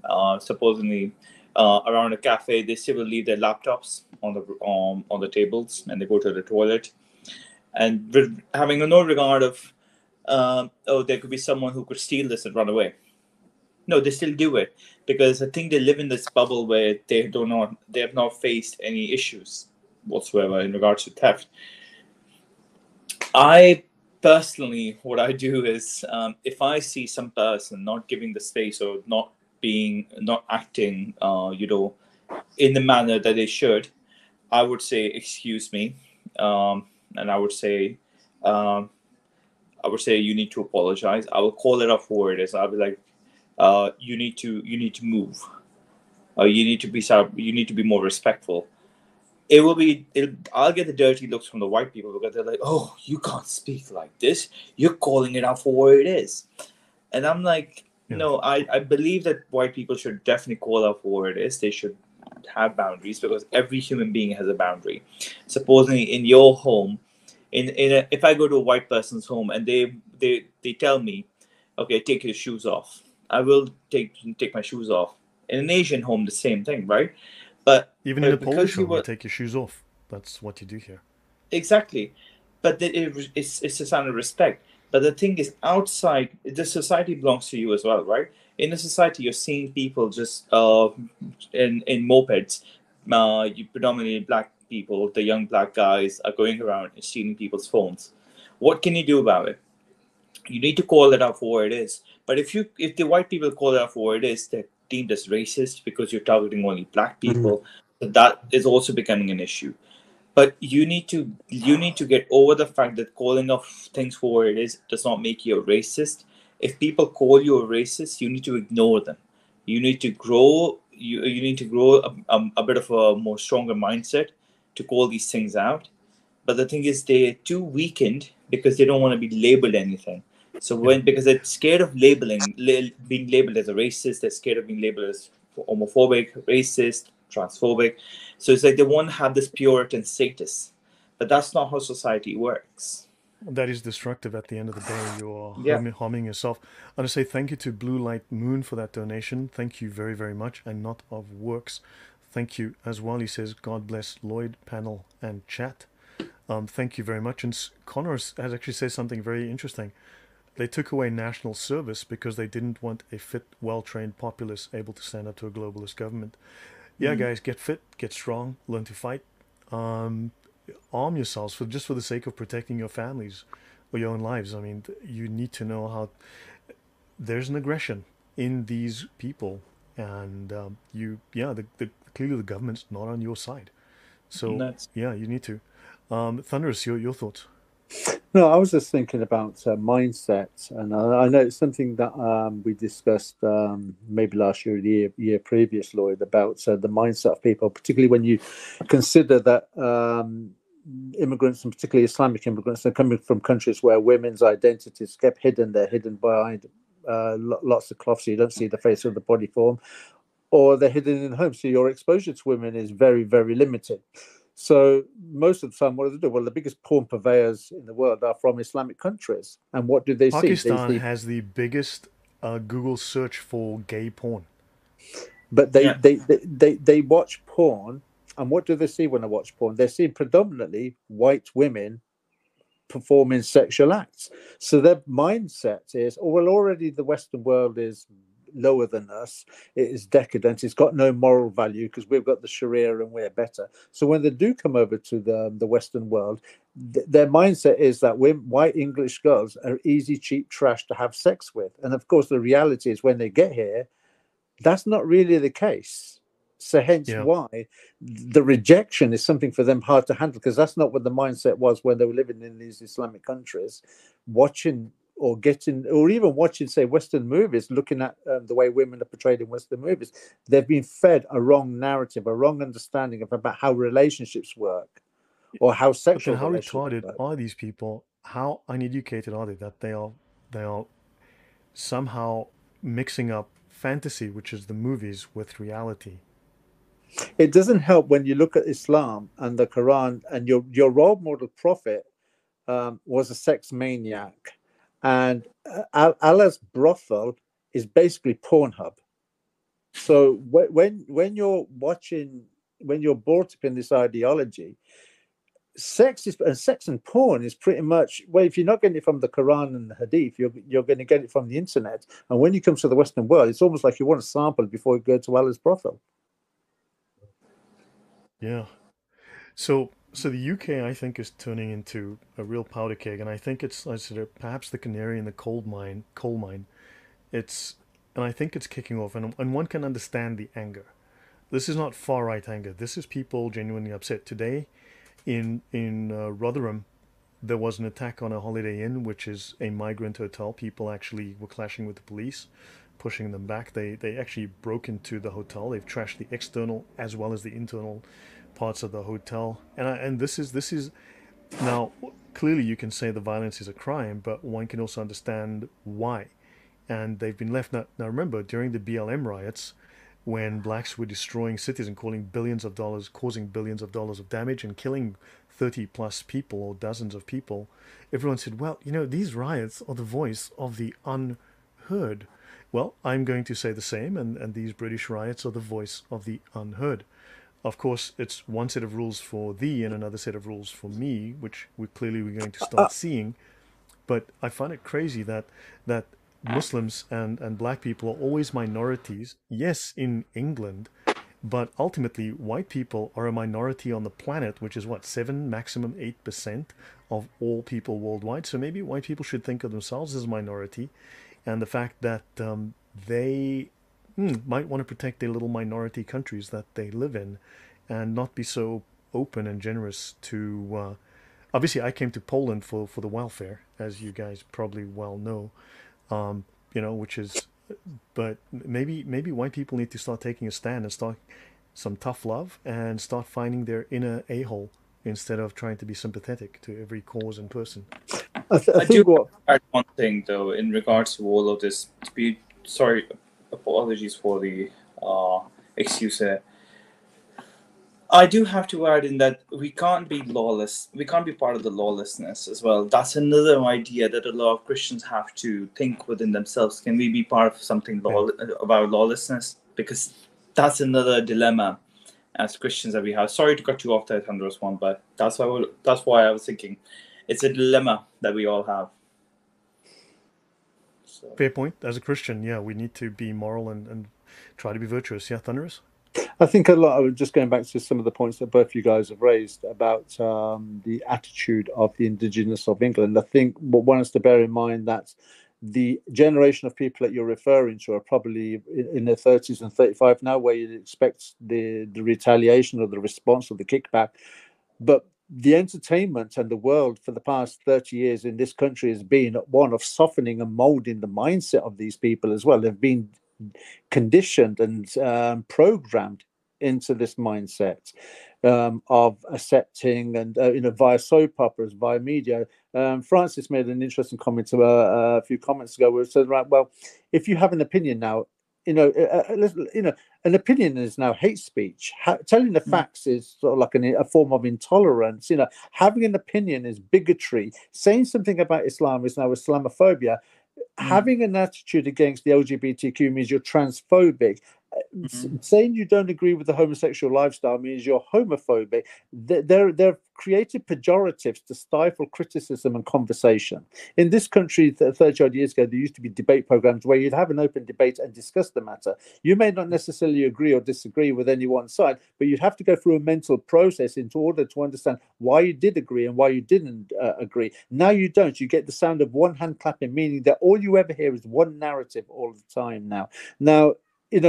supposedly around a cafe. They still will leave their laptops on the tables, and they go to the toilet, and having no regard of oh, there could be someone who could steal this and run away. No, they still do it because I think they live in this bubble where they have not faced any issues whatsoever in regards to theft. I personally, what I do is, if I see some person not giving the space or not acting, in the manner that they should, I would say, excuse me, and um, I would say you need to apologize. I will call it up for it is. I'll be like, you need to move. You need to be more respectful. I'll get the dirty looks from the white people because they're like, oh, you can't speak like this. You're calling it out for what it is. And I'm like, Yeah. no, I believe that white people should definitely call out for what it is. They should have boundaries because every human being has a boundary. Supposedly in your home, if I go to a white person's home and they tell me, okay, take your shoes off, I will take my shoes off. In an Asian home, the same thing, right? But Even in a because Polish you home, you were take your shoes off. That's what you do here. exactly, but it's a sign of respect. But the thing is, outside the society belongs to you as well, right? In a society, you're seeing people just in mopeds. You predominantly black people, the young black guys are going around and stealing people's phones. What can you do about it? You need to call it out for what it is. But if the white people call it out for what it is, they're deemed as racist because you're targeting only black Mm. people. So that is also becoming an issue. But you need to get over the fact that calling off things for what it is does not make you a racist. If people call you a racist, you need to ignore them. You need to grow. You need to grow a bit of a more stronger mindset to call these things out. But the thing is, they're too weakened because they don't want to be labeled anything. So Yeah. because they're scared of being labeled as a racist, they're scared of being labeled as homophobic, racist, transphobic. So it's like they want to have this Puritan status, but that's not how society works. That is destructive at the end of the day. You are Yeah. harming yourself. I want to say thank you to Blue Light Moon for that donation. Thank you very, very much. And Not of Works. Thank you as well. He says, God bless Lloyd, panel, and chat. Thank you very much. And Connor has actually said something very interesting. They took away national service because they didn't want a fit, well-trained populace able to stand up to a globalist government. Yeah, guys, get fit, get strong, learn to fight. Um, Arm yourselves for the sake of protecting your families or your own lives. I mean, you need to know how there's an aggression in these people, and clearly the government's not on your side. So That's yeah, you need to. Thunderous, your thoughts? No, I was just thinking about mindset, and I know it's something that we discussed maybe last year, or the year previous, Lloyd, about the mindset of people, particularly when you consider that immigrants, and particularly Islamic immigrants, are coming from countries where women's identities kept hidden. They're hidden behind lots of cloth, so you don't see the face of the body form, or they're hidden in homes. So your exposure to women is very, very limited. So most of the time, what do they do? Well, the biggest porn purveyors in the world are from Islamic countries. And what do they see? They Pakistan see, has the biggest Google search for gay porn. but yeah. they watch porn. And what do they see when they watch porn? They see predominantly white women performing sexual acts. So their mindset is, oh, well, already the Western world is lower than us. It is decadent. It's got no moral value because we've got the Sharia and we're better. So when they do come over to the Western world, their mindset is that white English girls are easy, cheap trash to have sex with. And of course, the reality is when they get here, that's not really the case. So hence Yeah. why the rejection is something for them hard to handle, because that's not what the mindset was when they were living in these Islamic countries, watching or getting or even watching, say, Western movies, looking at the way women are portrayed in Western movies. They've been fed a wrong narrative, a wrong understanding of about how relationships work or how But then sexual how relationships retarded work. are these people? How uneducated are they that they are somehow mixing up fantasy, which is the movies, with reality? It doesn't help when you look at Islam and the Quran, and your role model prophet was a sex maniac, and Allah's brothel is basically Pornhub. So when you're watching, when you're brought up in this ideology, sex and porn is pretty much, well, if you're not getting it from the Quran and the Hadith, you're going to get it from the internet. And when you come to the Western world, it's almost like you want to sample before you go to Allah's brothel. Yeah. So the UK, I think, is turning into a real powder keg, and I think it's, I said, perhaps the canary in the coal mine. It's, and I think it's kicking off, and one can understand the anger. This is not far right anger. This is people genuinely upset. Today, in Rotherham, there was an attack on a Holiday Inn, which is a migrant hotel. People actually were clashing with the police, pushing them back. They actually broke into the hotel. They've trashed the external as well as the internal parts of the hotel. And this is now, clearly you can say the violence is a crime, but one can also understand why. And they've been left. Now remember, during the BLM riots, when blacks were destroying cities and causing billions of dollars of damage and killing 30 plus people or dozens of people, everyone said, well, these riots are the voice of the unheard. Well, I'm going to say the same, and these British riots are the voice of the unheard. Of course, it's one set of rules for thee and another set of rules for me, which we're going to start seeing. But I find it crazy that Muslims and black people are always minorities. Yes, in England, but ultimately white people are a minority on the planet, which is what, 7, maximum 8% of all people worldwide. So maybe white people should think of themselves as a minority, and the fact that they might want to protect their little minority countries that they live in, and not be so open and generous to. Obviously, I came to Poland for the welfare, as you guys probably well know. Which is, but maybe white people need to start taking a stand and start some tough love and start finding their inner a-hole instead of trying to be sympathetic to every cause and person. I I do think what add one thing though in regards to all of this. Sorry, apologies for the excuse here. I do have to add in that we can't be lawless. We can't be part of the lawlessness as well. That's another idea that a lot of Christians have to think within themselves. Can we be part of something about lawlessness? Because that's another dilemma as Christians that we have. Sorry to cut you off there, Thunderous One, but that's why I was thinking it's a dilemma that we all have. So. Fair point. As a Christian, yeah, we need to be moral and try to be virtuous. Yeah, Thunderous? I think a lot of, just going back to some of the points that both you guys have raised about the attitude of the indigenous of England. I think what one has to bear in mind that the generation of people that you're referring to are probably in their 30s and 35 now, where you'd expect the retaliation or the response or the kickback. But the entertainment and the world for the past 30 years in this country has been one of softening and molding the mindset of these people as well. They've been conditioned and programmed into this mindset of accepting and via soap operas, via media. Francis made an interesting comment a few comments ago where it said, right, well, if you have an opinion now, an opinion is now hate speech. Telling the facts is sort of like a form of intolerance. Having an opinion is bigotry. Saying something about Islam is now Islamophobia. Having an attitude against the LGBTQ means you're transphobic. Saying you don't agree with the homosexual lifestyle means you're homophobic. They're created pejoratives to stifle criticism and conversation. In this country, 30 odd years ago, there used to be debate programs where you'd have an open debate and discuss the matter. You may not necessarily agree or disagree with any one side, but you'd have to go through a mental process in order to understand why you did agree and why you didn't agree. Now you don't. You get the sound of one hand clapping, meaning that all you ever hear is one narrative all the time now.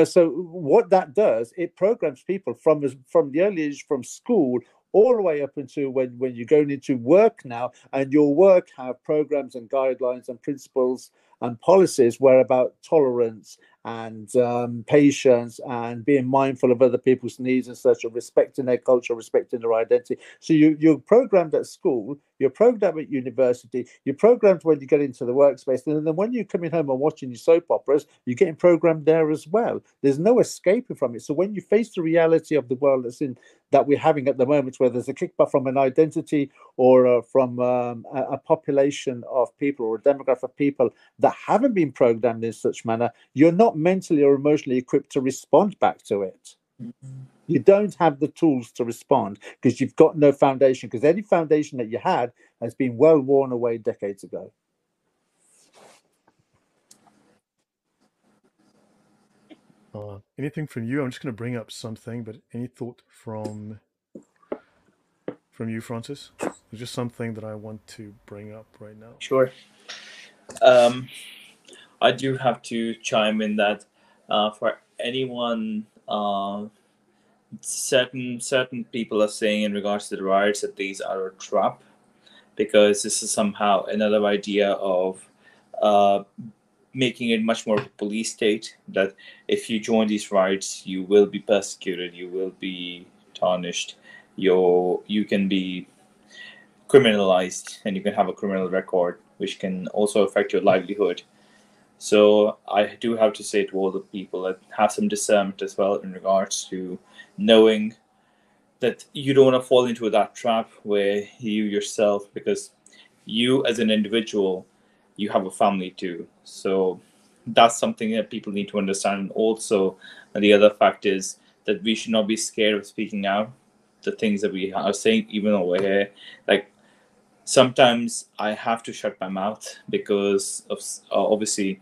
So what that does, it programs people from the early age, from school all the way up into when you're going into work now, and your work have programs and guidelines and principles and policies where about tolerance and patience and being mindful of other people's needs and such, and respecting their culture, respecting their identity. So you're programmed at school, you're programmed at university, you're programmed when you get into the workspace, and then when you're coming home and watching your soap operas, you're getting programmed there as well. There's no escaping from it. So when you face the reality of the world that we're having at the moment, where there's a kickback from an identity or from a population of people or a demographic of people that haven't been programmed in such manner, you're not mentally or emotionally equipped to respond back to it. You don't have the tools to respond because you've got no foundation, because any foundation that you had has been well worn away decades ago. Anything from you? I'm just going to bring up something, but any thought from you, Francis? It's just something that I want to bring up right now. Sure. I do have to chime in that for anyone, certain people are saying in regards to the riots that these are a trap, because this is somehow another idea of making it much more of a police state, that if you join these riots, you will be persecuted, you will be tarnished, you can be criminalized, and you can have a criminal record, which can also affect your livelihood. So I do have to say to all the people that have some discernment as well in regards to knowing that you don't want to fall into that trap where you yourself, because you as an individual, you have a family too. So that's something that people need to understand. And also, the other fact is that we should not be scared of speaking out the things that we are saying, even over here. Like, sometimes I have to shut my mouth because of obviously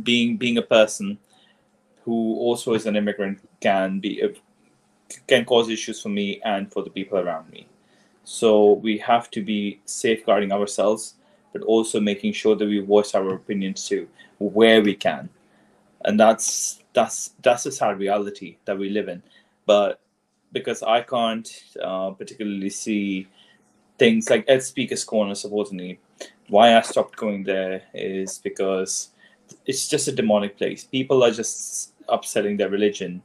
being a person who also is an immigrant can cause issues for me and for the people around me. So we have to be safeguarding ourselves, but also making sure that we voice our opinions too, where we can. And that's the sad reality that we live in. But because I can't particularly see things like Ed Speaker's Corner, supposedly, why I stopped going there is because it's just a demonic place. People are just upsetting their religion.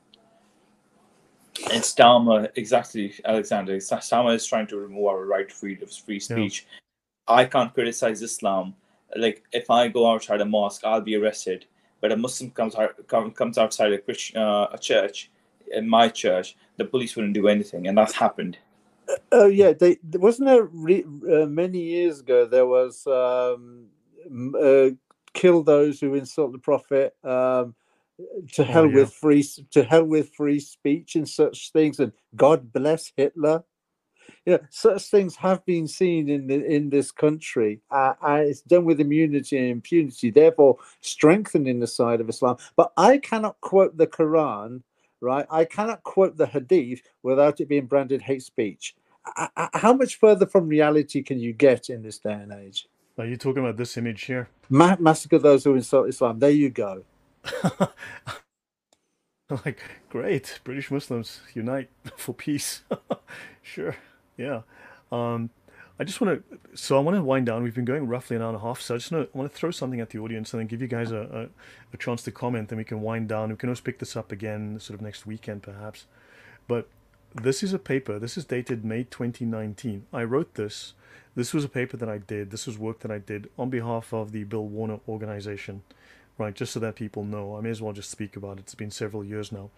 And Starmer, exactly, Alexander. Starmer is trying to remove our right to free speech. Yeah. I can't criticize Islam. Like, if I go outside a mosque, I'll be arrested. But a Muslim comes outside a church, in my church, the police wouldn't do anything, and that's happened. Oh yeah, wasn't there many years ago. There was kill those who insult the Prophet. To hell with free speech and such things, and God bless Hitler. You know, such things have been seen in this country, and it's done with immunity and impunity, therefore strengthening the side of Islam. But I cannot quote the Quran, right? I cannot quote the Hadith without it being branded hate speech. How much further from reality can you get in this day and age? Are you talking about this image here? Massacre those who insult Islam. There you go. Like, great, British Muslims unite for peace. Sure, yeah. I just want to, I want to wind down. We've been going roughly an hour and a half, so I want to throw something at the audience and then give you guys a chance to comment, and we can wind down. We can always pick this up again sort of next weekend, perhaps. But this is a paper. This is dated May 2019. I wrote this. This was a paper that I did. This was work that I did on behalf of the Bill Warner organization. Right, just so that people know. I may as well just speak about it. It's been several years now.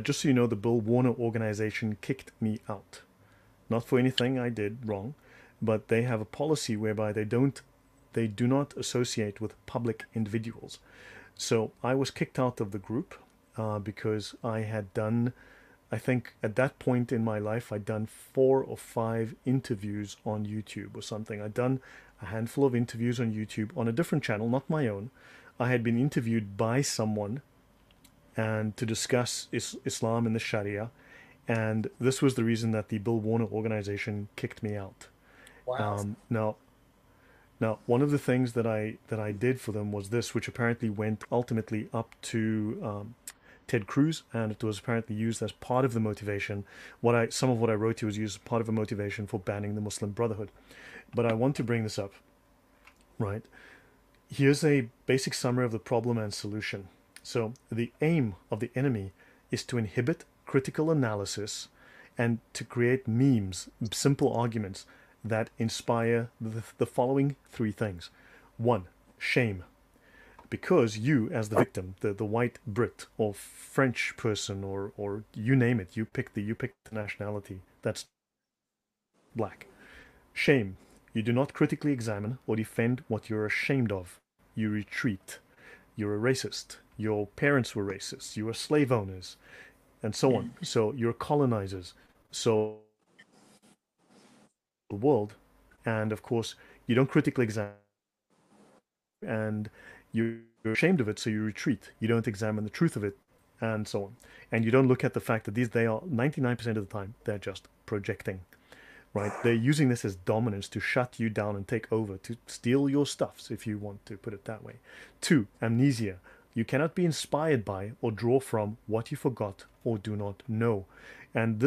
Just so you know, the Bill Warner organization kicked me out. Not for anything I did wrong, but they have a policy whereby they do not associate with public individuals. So I was kicked out of the group because I had done, I think at that point in my life, I'd done 4 or 5 interviews on YouTube or something. I'd done a handful of interviews on YouTube on a different channel, not my own. I had been interviewed by someone and to discuss Islam and the Sharia, and this was the reason that the Bill Warner organization kicked me out. Wow. Now, one of the things that I did for them was this, which apparently went ultimately up to Ted Cruz, and it was apparently used as part of the motivation. Some of what I wrote here was used as part of a motivation for banning the Muslim Brotherhood. But I want to bring this up, right? Here's a basic summary of the problem and solution. So the aim of the enemy is to inhibit critical analysis and to create memes, simple arguments that inspire the following 3 things. 1, shame. Because you, as the victim, the white Brit or French person or you name it, you pick the nationality that's black. Shame. You do not critically examine or defend what you're ashamed of. You retreat. You're a racist. Your parents were racists. You were slave owners, and so on. So you're colonizers. So the world, and of course, you don't critically examine, and you're ashamed of it, so you retreat. You don't examine the truth of it, and so on. And you don't look at the fact that they are 99% of the time, they're just projecting. Right? They're using this as dominance to shut you down and take over, to steal your stuffs, if you want to put it that way. 2, amnesia. You cannot be inspired by or draw from what you forgot or do not know. And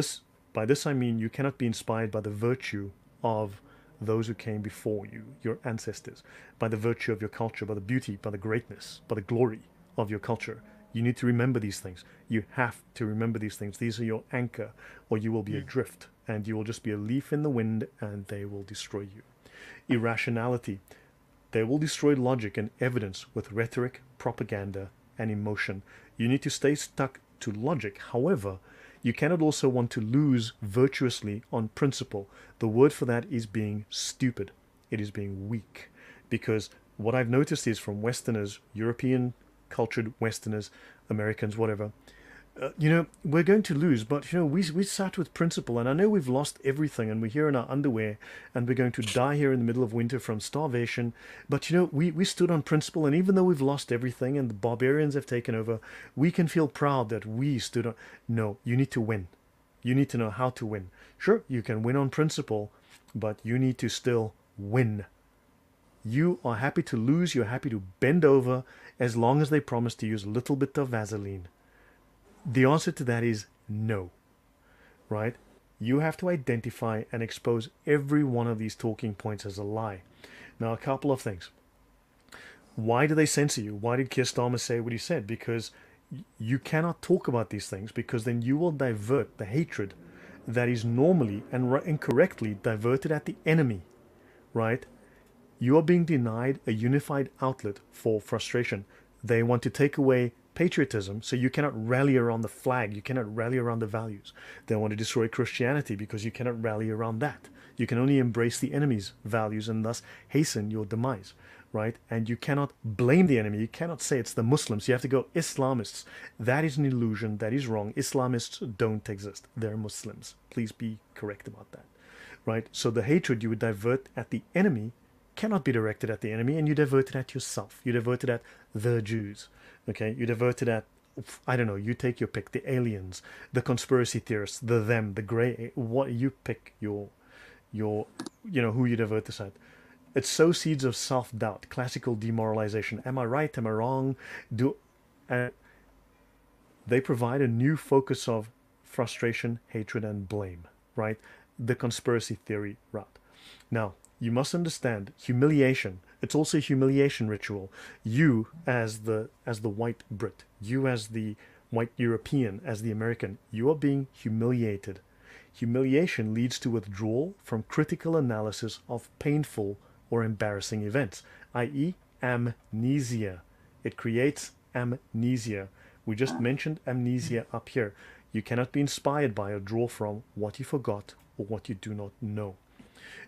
by this I mean you cannot be inspired by the virtue of those who came before you, your ancestors, by the virtue of your culture, by the beauty, by the greatness, by the glory of your culture. You need to remember these things. You have to remember these things. These are your anchor, or you will be adrift, and you will just be a leaf in the wind, and they will destroy you. Irrationality. They will destroy logic and evidence with rhetoric, propaganda, and emotion. You need to stay stuck to logic. However, you cannot also want to lose virtuously on principle. The word for that is being stupid. It is being weak. Because what I've noticed is from Westerners, European cultured Westerners, Americans, whatever, we're going to lose, but we sat with principle, and I know we've lost everything, and we're here in our underwear, and we're going to die here in the middle of winter from starvation. But we stood on principle, and even though we've lost everything and the barbarians have taken over, we can feel proud that we stood on. No, you need to win. You need to know how to win. Sure, you can win on principle, but you need to still win. You are happy to lose, you're happy to bend over as long as they promise to use a little bit of Vaseline. The answer to that is no, right? You have to identify and expose every one of these talking points as a lie. Now, a couple of things. Why do they censor you? Why did Keir Starmer say what he said? Because you cannot talk about these things, because then you will divert the hatred that is normally and incorrectly diverted at the enemy, right? You are being denied a unified outlet for frustration. They want to take away patriotism, so you cannot rally around the flag, you cannot rally around the values. They want to destroy Christianity because you cannot rally around that. You can only embrace the enemy's values and thus hasten your demise, right? And you cannot blame the enemy. You cannot say it's the Muslims. You have to go Islamists. That is an illusion. That is wrong. Islamists don't exist. They're Muslims. Please be correct about that, right? So the hatred you would divert at the enemy cannot be directed at the enemy, and you divert it at yourself. You divert it at the Jews, okay? You divert it at, I don't know, you take your pick, the aliens, the conspiracy theorists, the them, the gray, what you pick who you divert this at. It sows seeds of self-doubt, classical demoralization. Am I right? Am I wrong? They provide a new focus of frustration, hatred, and blame, right? The conspiracy theory route. Now, you must understand humiliation. It's also a humiliation ritual. You as the white Brit, you as the white European, as the American, you are being humiliated. Humiliation leads to withdrawal from critical analysis of painful or embarrassing events, i.e. amnesia. It creates amnesia. We just mentioned amnesia up here. You cannot be inspired by or draw from what you forgot or what you do not know.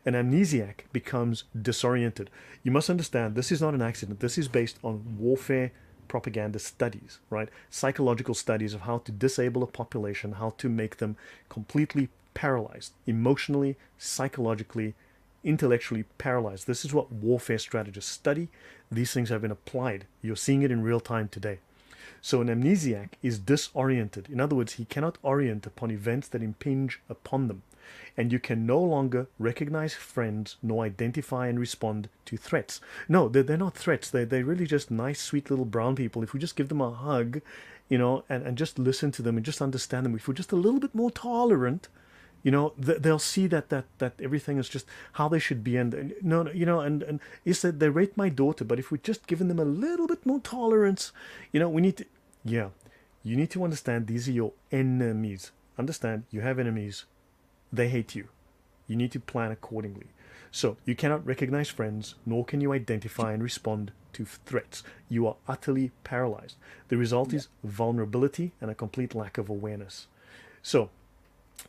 An amnesiac becomes disoriented. You must understand, this is not an accident. This is based on warfare propaganda studies, right? Psychological studies of how to disable a population, how to make them completely paralyzed, emotionally, psychologically, intellectually paralyzed. This is what warfare strategists study. These things have been applied. You're seeing it in real time today. So an amnesiac is disoriented. In other words, he cannot orient upon events that impinge upon them. And you can no longer recognize friends nor identify and respond to threats. No, they're not threats. They're really just nice, sweet little brown people. If we just give them a hug, and just listen to them and just understand them, if we're just a little bit more tolerant, they'll see that everything is just how they should be. And no, and he said they rate my daughter, but if we're just giving them a little bit more tolerance, we need to, you need to understand these are your enemies. Understand, you have enemies. They hate you. You need to plan accordingly. So you cannot recognize friends, nor can you identify and respond to threats. You are utterly paralyzed. The result is vulnerability and a complete lack of awareness. So,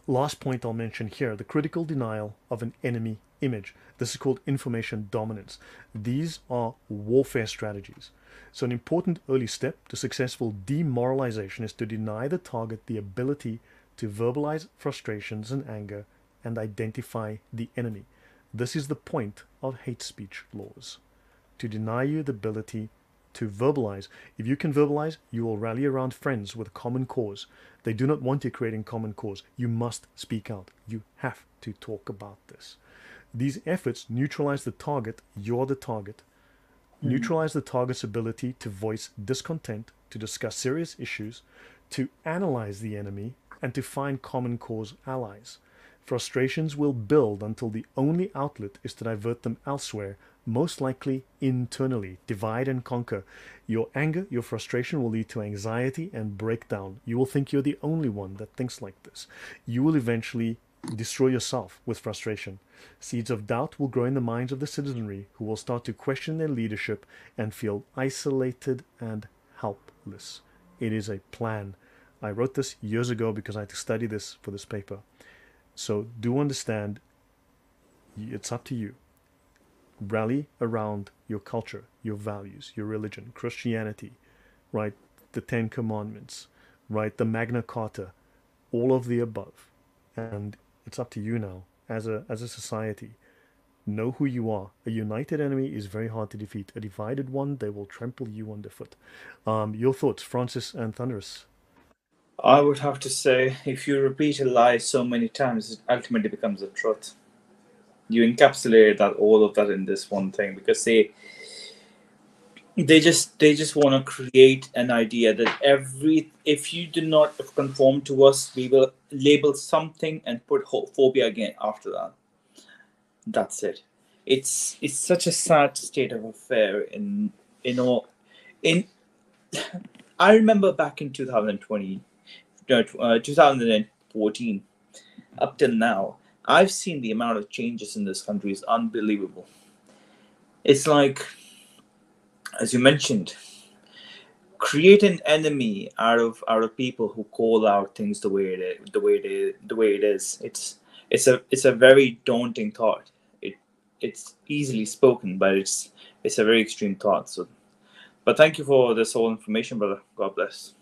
last point I'll mention here, the critical denial of an enemy image. This is called information dominance. These are warfare strategies. So an important early step to successful demoralization is to deny the target the ability to verbalize frustrations and anger and identify the enemy. This is the point of hate speech laws. To deny you the ability to verbalize. If you can verbalize, you will rally around friends with a common cause. They do not want you creating common cause. You must speak out. You have to talk about this. These efforts neutralize the target. You're the target. Neutralize the target's ability to voice discontent, to discuss serious issues, to analyze the enemy, and to find common cause allies. Frustrations will build until the only outlet is to divert them elsewhere, most likely internally. Divide and conquer. Your anger, your frustration will lead to anxiety and breakdown. You will think you're the only one that thinks like this. You will eventually destroy yourself with frustration. Seeds of doubt will grow in the minds of the citizenry, who will start to question their leadership and feel isolated and helpless. It is a plan. I wrote this years ago because I had to study this for this paper. So do understand, it's up to you. Rally around your culture, your values, your religion, Christianity, right? The Ten Commandments, right? The Magna Carta, all of the above. And it's up to you now as a society. Know who you are. A united enemy is very hard to defeat. A divided one, they will trample you underfoot. Your thoughts, Francis and Thunderous? I would have to say, if you repeat a lie so many times, it ultimately becomes a truth. You encapsulate that all of that in this one thing because they just want to create an idea that if you do not conform to us, we will label something and put phobia again after that. That's it. It's such a sad state of affair in you know in I remember back in 2020, 2014 up till now, I've seen the amount of changes in this country is unbelievable. It's like, as you mentioned, create an enemy out of people who call out things the way it is. It's a very daunting thought. It's easily spoken, but it's a very extreme thought. So, but thank you for this whole information, brother. God bless.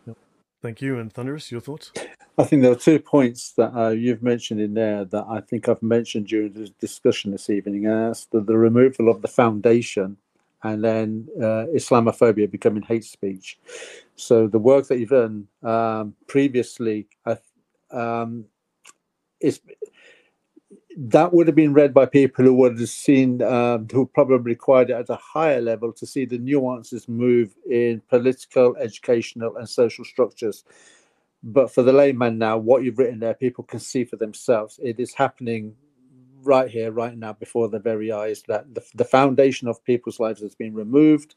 Yep. Thank you. And Thunderous, your thoughts? I think there are 2 points that you've mentioned in there that I think I've mentioned during the discussion this evening, and that's the removal of the foundation and then Islamophobia becoming hate speech. So the work that you've done previously is that would have been read by people who would have seen, who probably required it at a higher level to see the nuances move in political, educational, and social structures. But for the layman now, what you've written there, people can see for themselves. It is happening right here, right now, before their very eyes, that the foundation of people's lives has been removed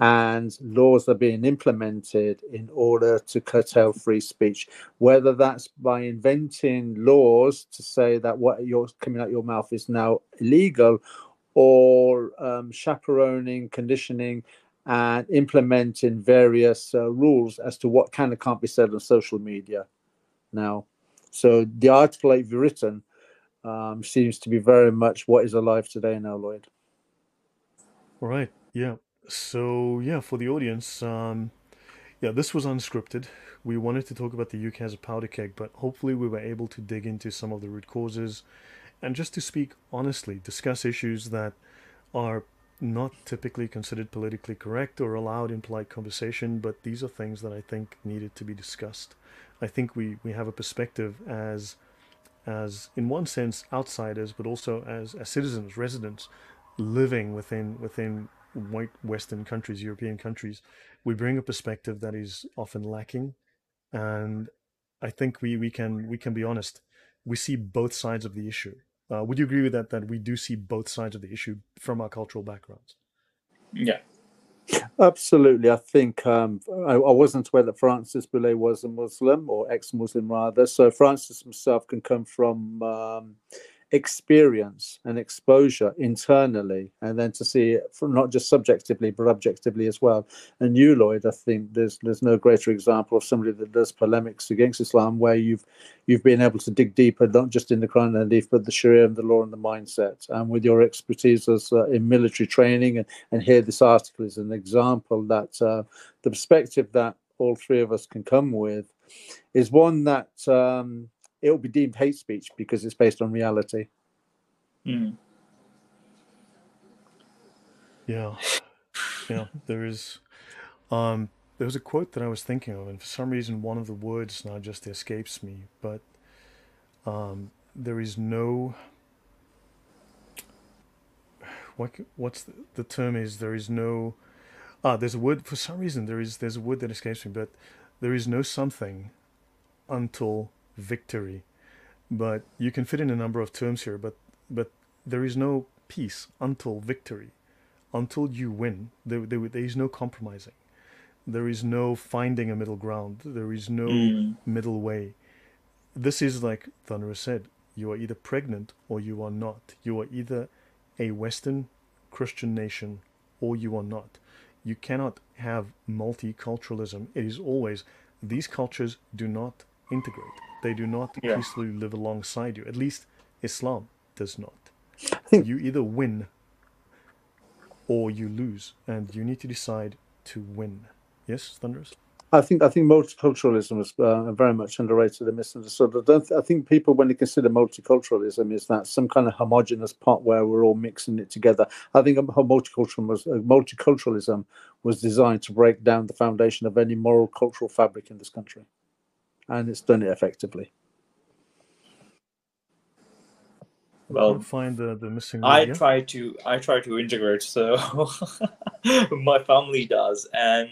and laws are being implemented in order to curtail free speech, whether that's by inventing laws to say that what you're coming out your mouth is now illegal, or chaperoning, conditioning, and implementing various rules as to what can and can't be said on social media now. So the article you've written seems to be very much what is alive today now, Lloyd. All right. Yeah. So yeah, for the audience, yeah, this was unscripted. We wanted to talk about the UK as a powder keg, but hopefully we were able to dig into some of the root causes and just to speak honestly, discuss issues that are not typically considered politically correct or allowed in polite conversation, but these are things that I think needed to be discussed. I think we have a perspective as in one sense outsiders, but also as citizens, residents living within white Western countries, European countries. We bring a perspective that is often lacking, and I think we can be honest. We see both sides of the issue. Would you agree with that? That we do see both sides of the issue from our cultural backgrounds. Yeah. Absolutely. I think I wasn't aware that Francis Boulet was a Muslim or ex-Muslim rather. So Francis himself can come from experience and exposure internally, and then to see it from not just subjectively but objectively as well. And you, Lloyd, I think there's no greater example of somebody that does polemics against Islam, where you've been able to dig deeper, not just in the Quran and Hadith, but the Sharia and the law and the mindset. And with your expertise as in military training, and here this article is an example that the perspective that all three of us can come with is one that it will be deemed hate speech because it's based on reality. Mm. Yeah, yeah. There was a quote that I was thinking of, and for some reason one of the words now just escapes me. But there is no what's the term is there is no there's a word for some reason there's a word that escapes me, but there is no something until victory. But you can fit in a number of terms here, but there is no peace until victory. Until you win, there is no compromising. There is no finding a middle ground. There is no Mm. middle way. This is like Thunderer said, you are either pregnant or you are not. You are either a Western Christian nation or you are not. You cannot have multiculturalism. It is always, these cultures do not integrate. They do not Yeah. peacefully live alongside you. At least Islam does not. I think You either win or you lose, and you need to decide to win. Yes, Thunderous? I think multiculturalism is very much underrated and misunderstood. I think people, when they consider multiculturalism, is that some kind of homogenous pot where we're all mixing it together. I think multiculturalism was designed to break down the foundation of any moral cultural fabric in this country, and it's done it effectively. I Well, can't find the missing word. Yeah. I try to integrate, so my family does, and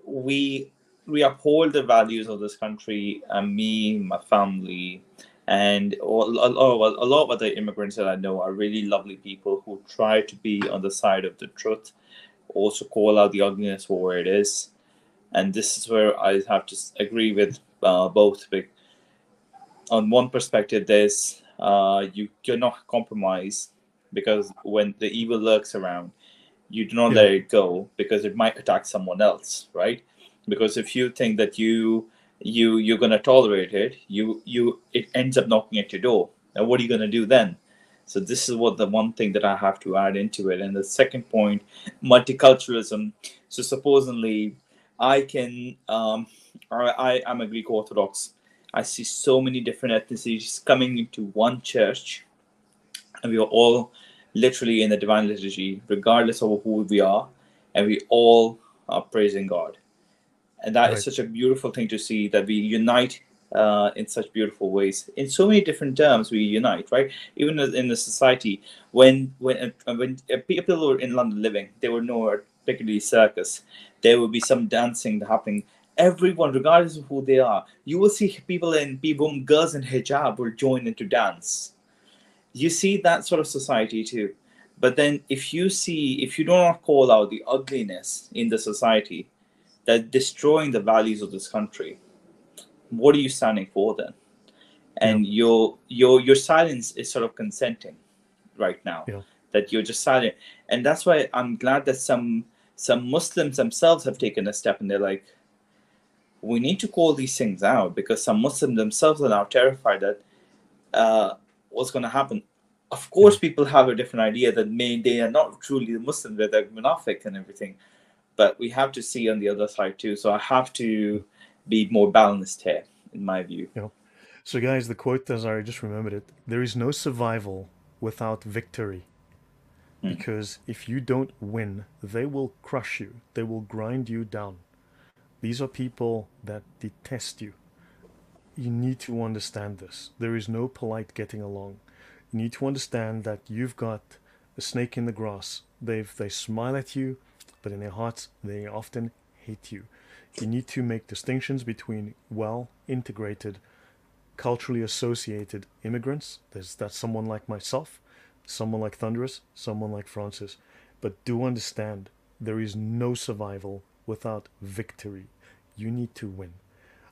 we we uphold the values of this country, and me, my family, and a lot of other immigrants that I know are really lovely people who try to be on the side of the truth, also call out the ugliness for where it is, and this is where I have to agree with both. On one perspective, there's you cannot compromise, because when the evil lurks around, you do not Yeah. let it go because it might attack someone else, right? Because if you think that you're gonna tolerate it, it ends up knocking at your door. And what are you gonna do then? So this is what the one thing that I have to add into it. And the second point, multiculturalism. So supposedly, I can I'm a Greek Orthodox. I see so many different ethnicities coming into one church, and we are all literally in the divine liturgy, regardless of who we are, and we all are praising God. And that is Right. such a beautiful thing to see, that we unite in such beautiful ways. In so many different terms, we unite, right? Even in the society, when people were in London living, there were no particularly circus. There will be some dancing happening. Everyone, regardless of who they are, you will see girls in hijab will join into dance. You see that sort of society too. But then if you do not call out the ugliness in the society that destroying the values of this country, what are you standing for then? Yeah. And your silence is sort of consenting right now, Yeah. that you're just silent. And that's why I'm glad that some Muslims themselves have taken a step, and they're like, we need to call these things out, because some Muslims themselves are now terrified that what's going to happen. Of Yeah. course, people have a different idea that they are not truly the Muslim, they're Munafiq and everything. But we have to see on the other side too. So I have to be more balanced here, in my view. Yeah. So, guys, the quote, as I just remembered it, there is no survival without victory. Hmm. Because if you don't win, they will crush you, they will grind you down. These are people that detest you. You need to understand this. There is no polite getting along. You need to understand that you've got a snake in the grass. They smile at you, but in their hearts they often hate you. You need to make distinctions between well integrated, culturally associated immigrants. That's someone like myself, someone like Thunderous, someone like Francis. But do understand, there is no survival without victory. You need to win.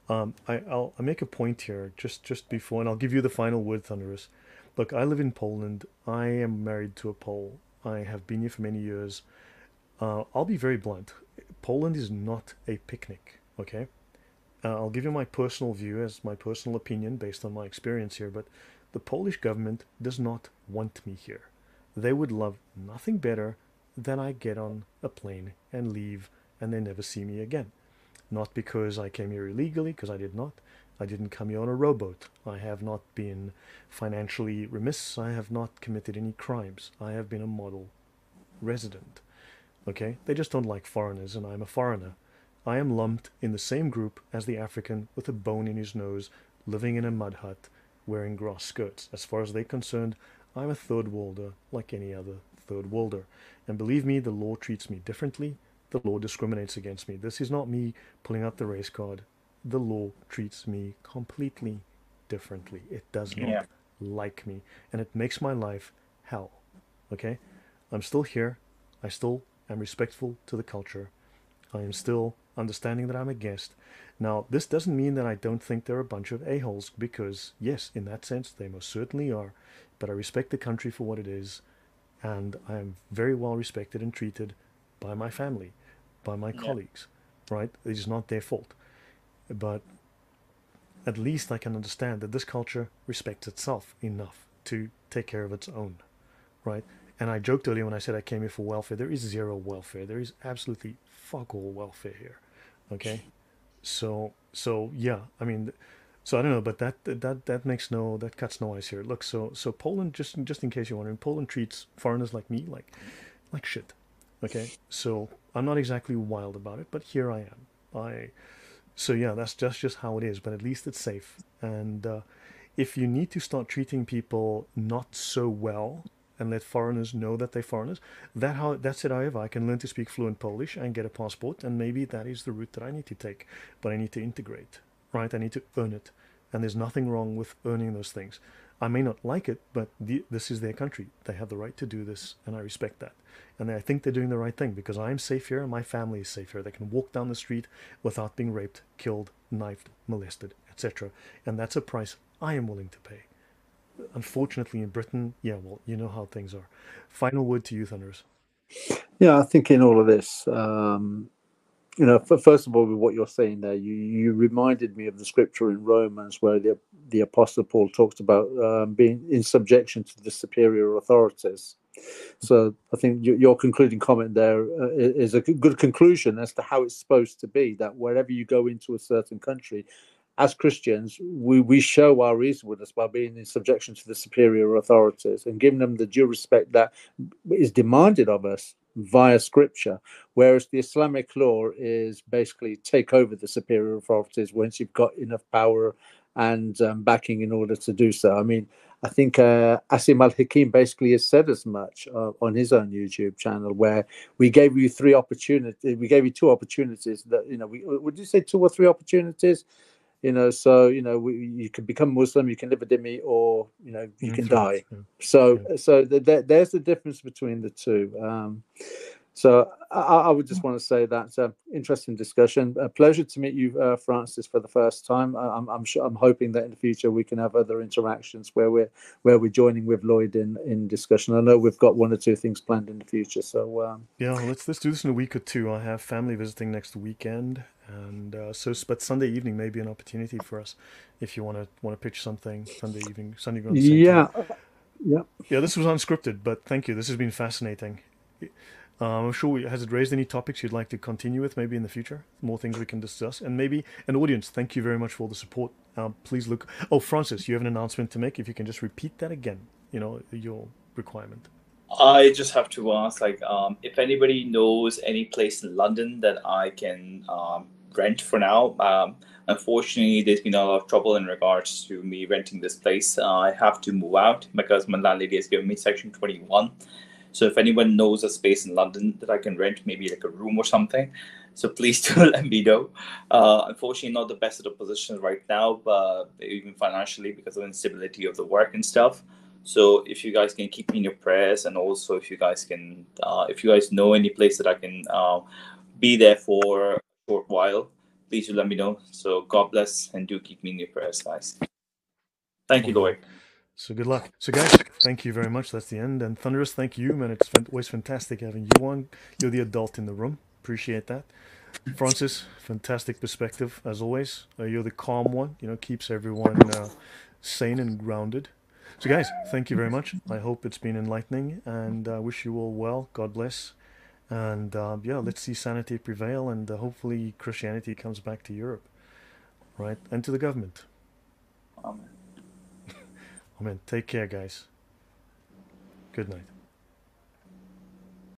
I'll make a point here just before, and I'll give you the final word, Thunderous. Look, I live in Poland. I am married to a Pole. I have been here for many years. I'll be very blunt. Poland is not a picnic, okay? I'll give you my personal view as my personal opinion based on my experience here, but the Polish government does not want me here. They would love nothing better than I get on a plane and leave and they never see me again. Not because I came here illegally, because I did not. I didn't come here on a rowboat. I have not been financially remiss. I have not committed any crimes. I have been a model resident. Okay? They just don't like foreigners, and I'm a foreigner. I am lumped in the same group as the African with a bone in his nose, living in a mud hut, wearing grass skirts. As far as they're concerned, I'm a third worlder like any other third worlder. And believe me, the law treats me differently. The law discriminates against me. This is not me pulling out the race card. The law treats me completely differently. It does not Yeah. like me, and it makes my life hell. Okay? I'm still here. I still am respectful to the culture. I am still understanding that I'm a guest. Now, this doesn't mean that I don't think they're a bunch of a-holes, because, yes, in that sense, they most certainly are. But I respect the country for what it is, and I am very well respected and treated by my family, by my Yeah. colleagues, right? It is not their fault. But at least I can understand that this culture respects itself enough to take care of its own, right? And I joked earlier when I said I came here for welfare. There is zero welfare. There is absolutely fuck all welfare here, okay? So yeah, I mean, so I don't know, but that cuts no ice here. Look, so Poland, just in case you're wondering, Poland treats foreigners like me like shit. Okay, so I'm not exactly wild about it, but here I am. I So yeah, that's just how it is. But at least it's safe. And if you need to start treating people not so well and let foreigners know that they're foreigners, that's it. However, I can learn to speak fluent Polish and get a passport, and maybe that is the route that I need to take. But I need to integrate, right? I need to earn it, and there's nothing wrong with earning those things. I may not like it, but this is their country. They have the right to do this, and I respect that. And I think they're doing the right thing because I'm safe here and my family is safe here. They can walk down the street without being raped, killed, knifed, molested, etc. And that's a price I am willing to pay. Unfortunately, in Britain, yeah, well, you know how things are. Final word to you, Thunderers. Yeah, I think in all of this, first of all, with what you're saying there, you reminded me of the scripture in Romans where the Apostle Paul talks about being in subjection to the superior authorities. So I think your concluding comment there is a good conclusion as to how it's supposed to be, that wherever you go into a certain country, as Christians, we show our reasonableness by being in subjection to the superior authorities and giving them the due respect that is demanded of us via scripture, whereas the Islamic law is basically take over the superior authorities once you've got enough power and backing in order to do so. I mean, I think Asim Al Hakim basically has said as much on his own YouTube channel, where we gave you two opportunities that, would you say two or three opportunities? So you can become Muslim, you can live a dhimmi, or you can die. Yeah. So Yeah. there's the difference between the two. So I would just want to say that's an interesting discussion. A pleasure to meet you, Francis, for the first time. I'm hoping that in the future we can have other interactions where we're joining with Lloyd in discussion. I know we've got one or two things planned in the future. So Yeah, let's do this in a week or two. I have family visiting next weekend, and but Sunday evening may be an opportunity for us if you want to pitch something Sunday evening, Sunday around the same time. yeah, yeah. Yeah, this was unscripted, but thank you. This has been fascinating. I'm sure has it raised any topics you'd like to continue with maybe in the future? More things we can discuss, and maybe an audience. Thank you very much for all the support. Please look. Oh, Francis, you have an announcement to make. If you can just repeat that again, your requirement. I just have to ask, if anybody knows any place in London that I can rent for now. Unfortunately, there's been a lot of trouble in regards to me renting this place. I have to move out because my landlady has given me Section 21. So if anyone knows a space in London that I can rent, maybe like a room or something, so please do let me know. Unfortunately, not the best of the positions right now, but even financially because of instability of the work and stuff. So if you guys can keep me in your prayers, and also if you guys know any place that I can be there for a short while, please do let me know. So God bless, and do keep me in your prayers, guys. Thank you, Amen. Lloyd. So good luck. So guys, thank you very much. That's the end. And Thunderous, thank you, man. It's always fantastic having you on. You're the adult in the room. Appreciate that. Francis, fantastic perspective as always. You're the calm one. Keeps everyone sane and grounded. So guys, thank you very much. I hope it's been enlightening, and I wish you all well. God bless. And yeah, let's see sanity prevail, and hopefully Christianity comes back to Europe, right? And to the government. Amen. Amen. Take care, guys. Good night.